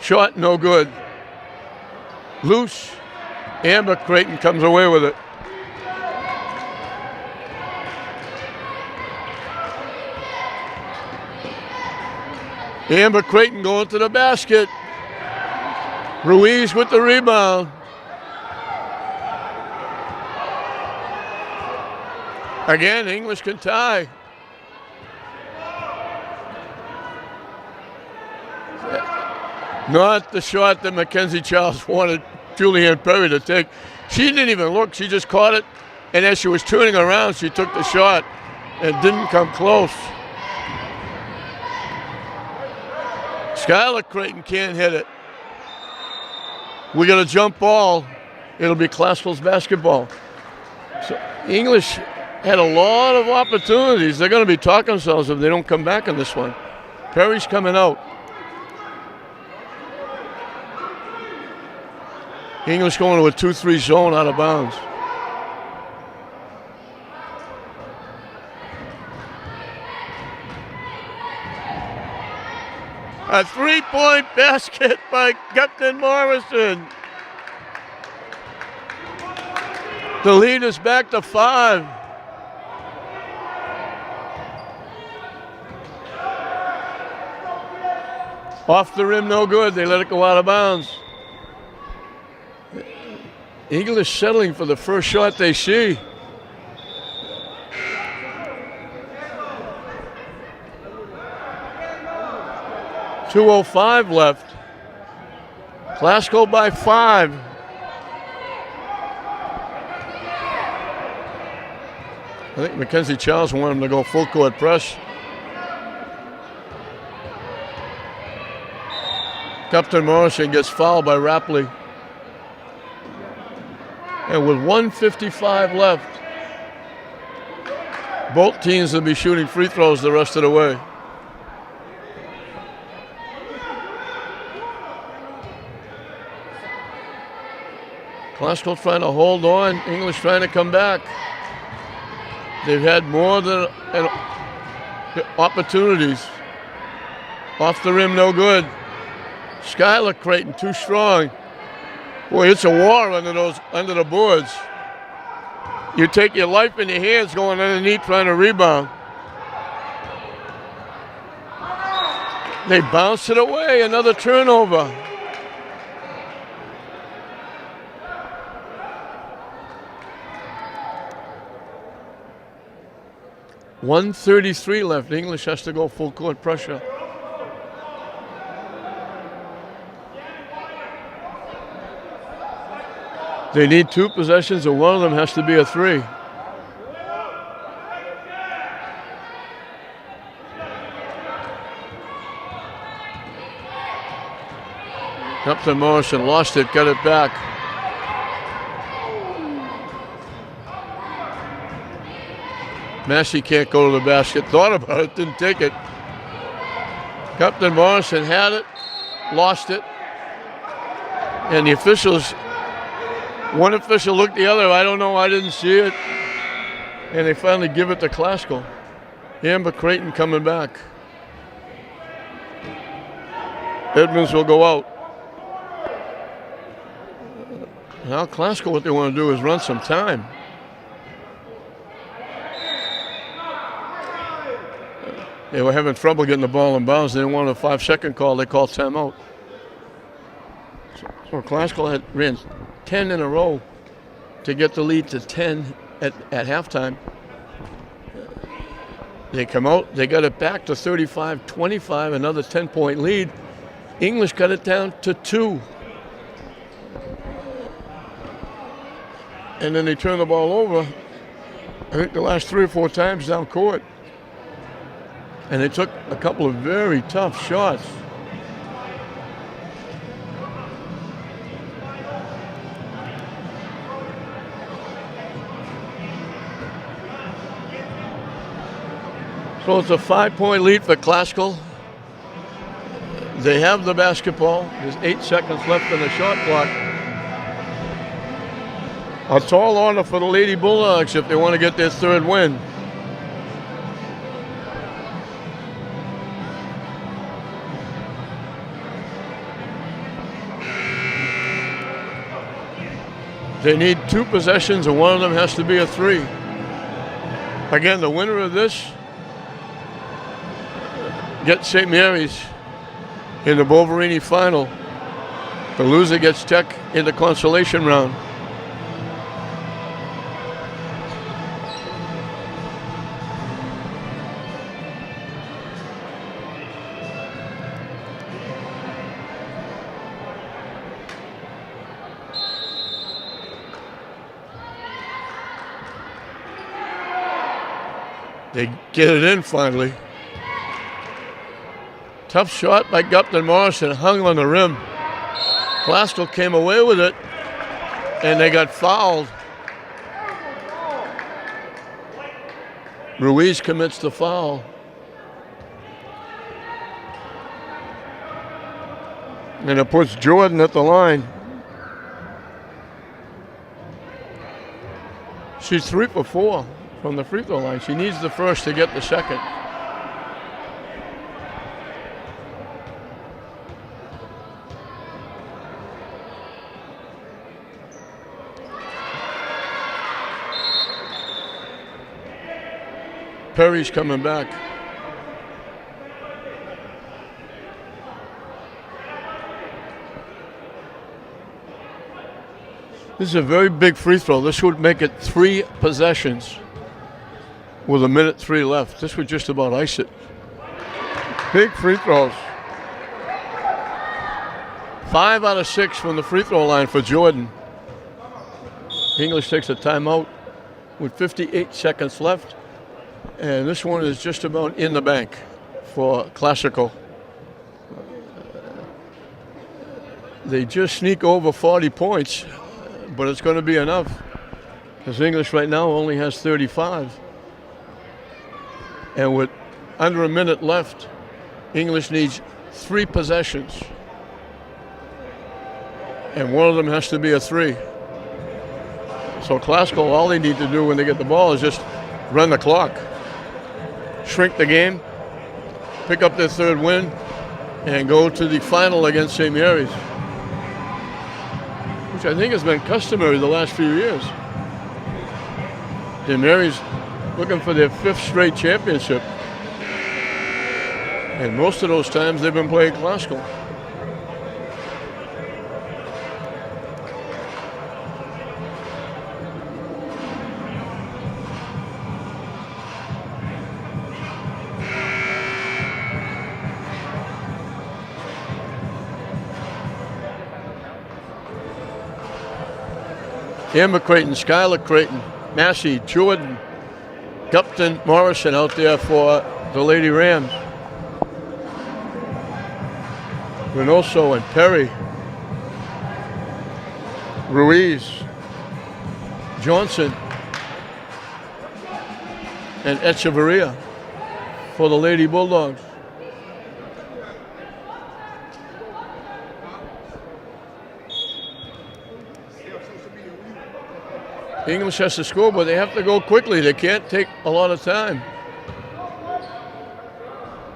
Shot, no good. Loose. Amber Creighton comes away with it. Amber Creighton going to the basket. Ruiz with the rebound. Again, English can tie. Not the shot that Mackenzie Charles wanted Julianne Perry to take. She didn't even look. She just caught it. And as she was turning around, she took the shot and didn't come close. Skylar Creighton can't hit it. We got a jump ball. It'll be Glasgow's basketball. So English had a lot of opportunities. They're going to be talking themselves if they don't come back on this one. Perry's coming out. English going to a 2-3 zone out of bounds. A 3-point basket by Captain Morrison. The lead is back to 5. Off the rim, no good. They let it go out of bounds. English settling for the first shot they see. .205 left. Glasgow by 5. I think Mackenzie Charles wanted him to go full court press. Captain Morrison gets fouled by Rapley. And with 1:55 left, both teams will be shooting free throws the rest of the way. Glasgow trying to hold on, English trying to come back. They've had more than opportunities. Off the rim, no good. Skylar Creighton too strong. Boy, it's a war under the boards. You take your life in your hands going underneath trying to rebound. They bounce it away, another turnover. .133 left. English has to go full court pressure. They need 2 possessions, and one of them has to be a 3. Upton Morrison lost it, got it back. Massey can't go to the basket. Thought about it, didn't take it. Upton Morrison had it, lost it. And the officials, one official looked the other. I don't know, I didn't see it. And they finally give it to Classical. Amber Creighton coming back. Edmonds will go out. Now Classical, what they want to do is run some time. They were having trouble getting the ball in bounds. They didn't want a 5-second call. They called timeout. So Classical ran 10 in a row to get the lead to 10 at halftime. They come out. They got it back to 35-25, another 10-point lead. English got it down to 2. And then they turned the ball over, I think the last 3 or 4 times down court. And they took a couple of very tough shots. So it's a 5-point lead for Classical. They have the basketball. There's 8 seconds left in the shot clock. A tall order for the Lady Bulldogs if they want to get their 3rd win. They need 2 possessions, and one of them has to be a 3. Again, the winner of this gets St. Mary's in the Boverini final. The loser gets Tech in the consolation round. They get it in finally. Tough shot by Upton Morrison, hung on the rim. Classical came away with it, and they got fouled. Ruiz commits the foul. And it puts Jordan at the line. She's 3 for 4 from the free throw line. She needs the first to get the second. Perry's coming back. This is a very big free throw. This would make it 3 possessions with 1:03 left. This would just about ice it. Big free throws. 5 out of 6 from the free throw line for Jordan. English takes a timeout with 58 seconds left. And this one is just about in the bank for Classical. They just sneak over 40 points, but it's going to be enough because English right now only has 35. And with under a minute left, English needs 3 possessions. And one of them has to be a 3. So Classical, all they need to do when they get the ball is just run the clock. Shrink the game, pick up their 3rd win, and go to the final against St. Mary's, which I think has been customary the last few years. St. Mary's looking for their 5th straight championship, and most of those times they've been playing Classical. Amber Creighton, Skylar Creighton, Massey, Jordan, Upton Morrison out there for the Lady Rams. Reynoso and Perry Ruiz, Johnson, and Echeverria for the Lady Bulldogs. English has to score, but they have to go quickly. They can't take a lot of time.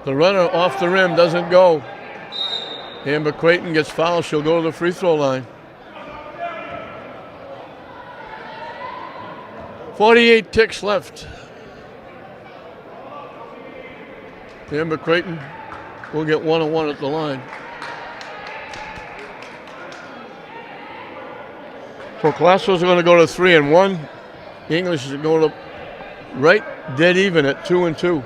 The runner off the rim doesn't go. Amber Creighton gets fouled. She'll go to the free throw line. 48 ticks left. Amber Creighton will get 1-on-1 at the line. So Classville's are going to go to 3-1. English is going to right dead even at 2-2.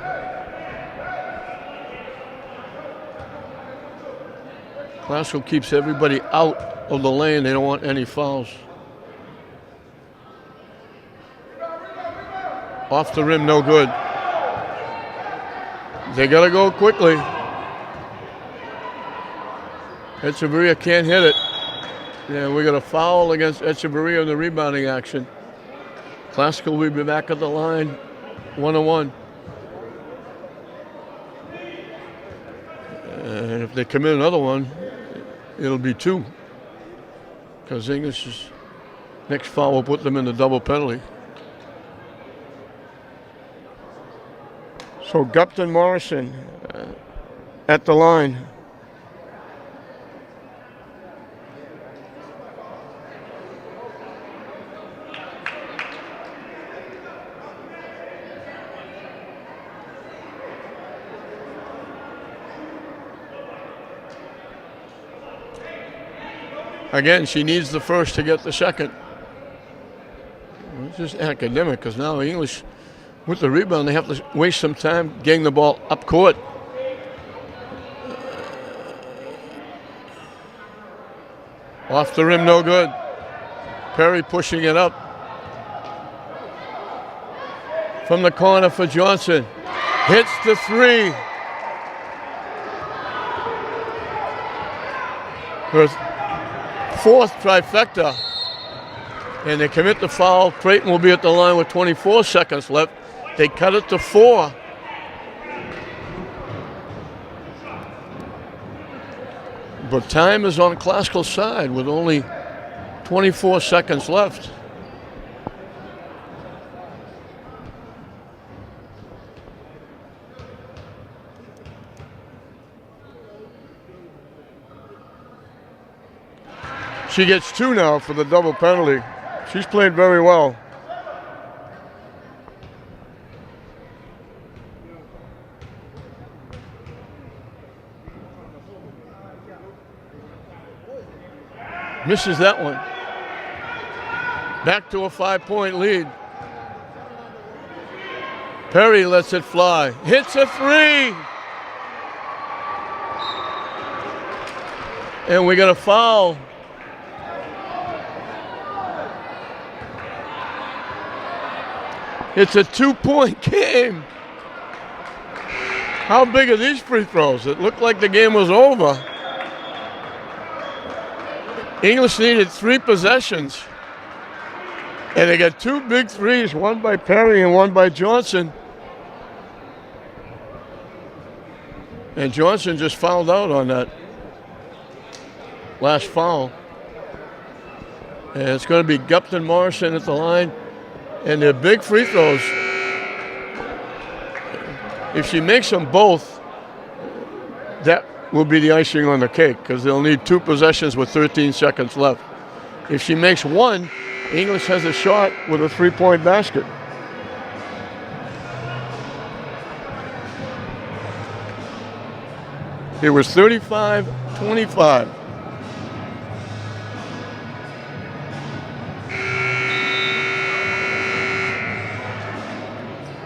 Classville keeps everybody out of the lane. They don't want any fouls. Off the rim, no good. They got to go quickly. Echeverria can't hit it. Yeah, we got a foul against Echeverria in the rebounding action. Classical will be back at the line, 1-on-1. And if they commit another one, it'll be 2. Because English's next foul will put them in the double penalty. So Gupton Morrison at the line. Again, she needs the first to get the second. It's just academic because now English, with the rebound, they have to waste some time getting the ball up court. Off the rim, no good. Perry pushing it up. From the corner for Johnson. Hits the 3. Her 4th trifecta. And they commit the foul. Creighton will be at the line with 24 seconds left. They cut it to 4. But time is on Classical's side with only 24 seconds left. She gets 2 now for the double penalty. She's played very well. Misses that one. Back to a 5-point lead. Perry lets it fly. Hits a 3. And we got a foul. It's a 2-point game. How big are these free throws? It looked like the game was over. English needed 3 possessions. And they got 2 big threes, one by Perry and one by Johnson. And Johnson just fouled out on that last foul. And it's going to be Gupton Morrison at the line. And they're big free throws. If she makes them both, that will be the icing on the cake because they'll need 2 possessions with 13 seconds left. If she makes one, English has a shot with a 3-point basket. It was 35-25.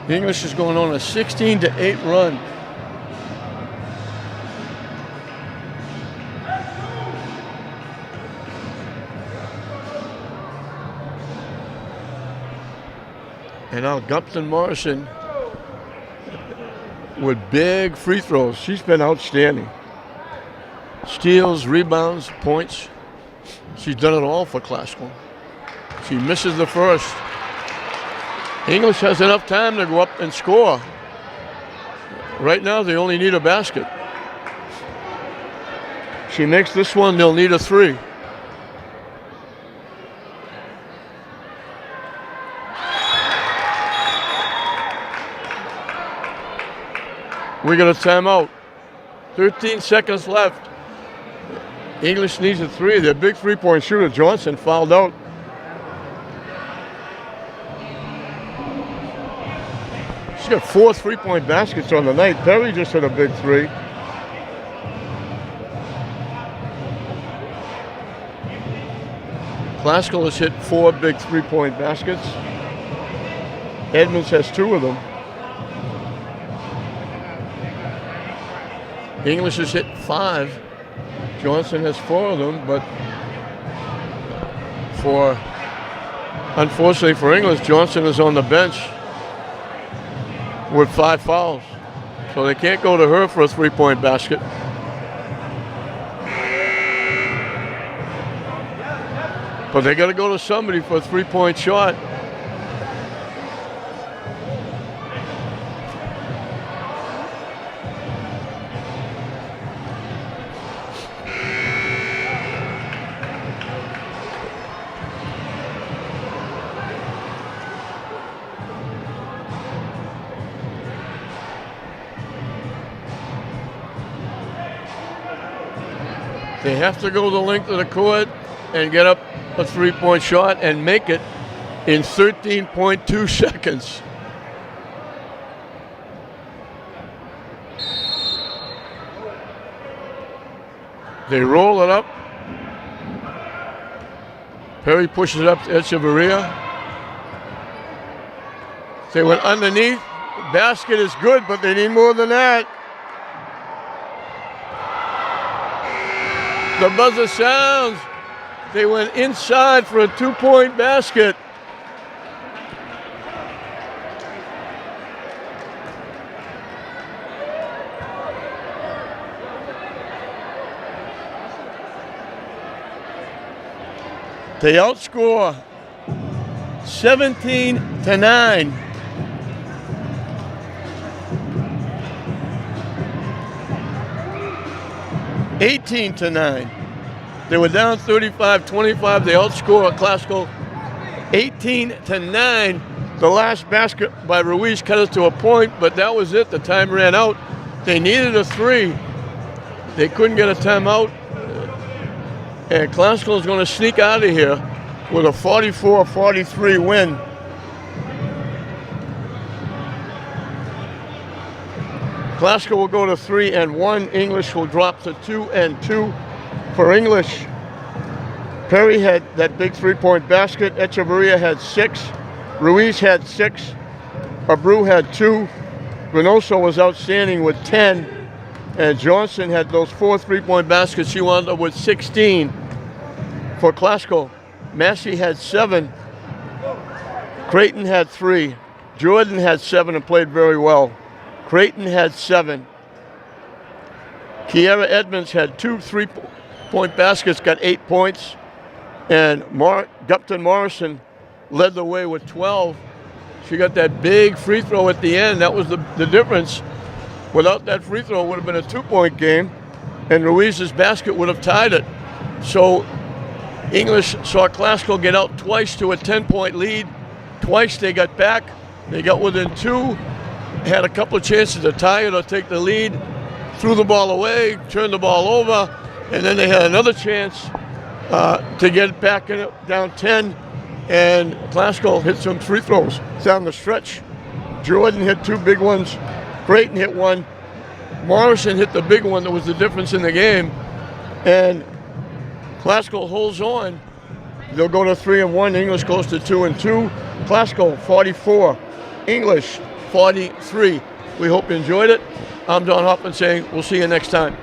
English is going on a 16-8 run. And now Gupton Morrison with big free throws. She's been outstanding. Steals, rebounds, points. She's done it all for Classical. She misses the first. English has enough time to go up and score. Right now, they only need a basket. She makes this one, they'll need a 3. We got a timeout. 13 seconds left. English needs a 3. Their big three-point shooter, Johnson, fouled out. She's got 4 3-point baskets on the night. Perry just hit a big 3. Classical has hit 4 big 3-point baskets. Edmonds has 2 of them. English has hit 5. Johnson has 4 of them, but unfortunately for English, Johnson is on the bench with 5 fouls. So they can't go to her for a 3-point basket. But they got to go to somebody for a 3-point shot. They have to go the length of the court and get up a 3-point shot and make it in 13.2 seconds. They roll it up. Perry pushes it up to Echeverria. They went underneath. Basket is good, but they need more than that. The buzzer sounds. They went inside for a 2-point basket. They outscore 17-9. (18-9). They were down 35-25. They outscore Classical 18-9. The last basket by Ruiz cut it to a point, but that was it. The time ran out. They needed a 3. They couldn't get a timeout. And Classical is going to sneak out of here with a 44-43 win. Classical will go to 3-1. English will drop to 2-2. For English, Perry had that big 3-point basket. Echeverria had 6. Ruiz had 6. Abreu had 2. Reynoso was outstanding with 10. And Johnson had those 4 3-point baskets. She wound up with 16. For Classical, Massey had 7. Creighton had 3. Jordan had 7 and played very well. Creighton had 7. Kiera Edmonds had 2 3-point baskets, got 8 points. And Gupton Morrison led the way with 12. She got that big free throw at the end. That was the difference. Without that free throw, it would have been a 2-point game, and Ruiz's basket would have tied it. So English saw Classical get out twice to a 10-point lead. Twice they got back. They got within 2, had a couple of chances to tie it or take the lead, threw the ball away, turned the ball over, and then they had another chance to get back in it, down 10, and Classical hit some free throws down the stretch. Jordan hit 2 big ones. Creighton hit 1. Morrison hit the big one that was the difference in the game. And Classical holds on. They'll go to 3-1. English goes to 2-2. Classical 44. English 43. We hope you enjoyed it. I'm Don Hoffman saying we'll see you next time.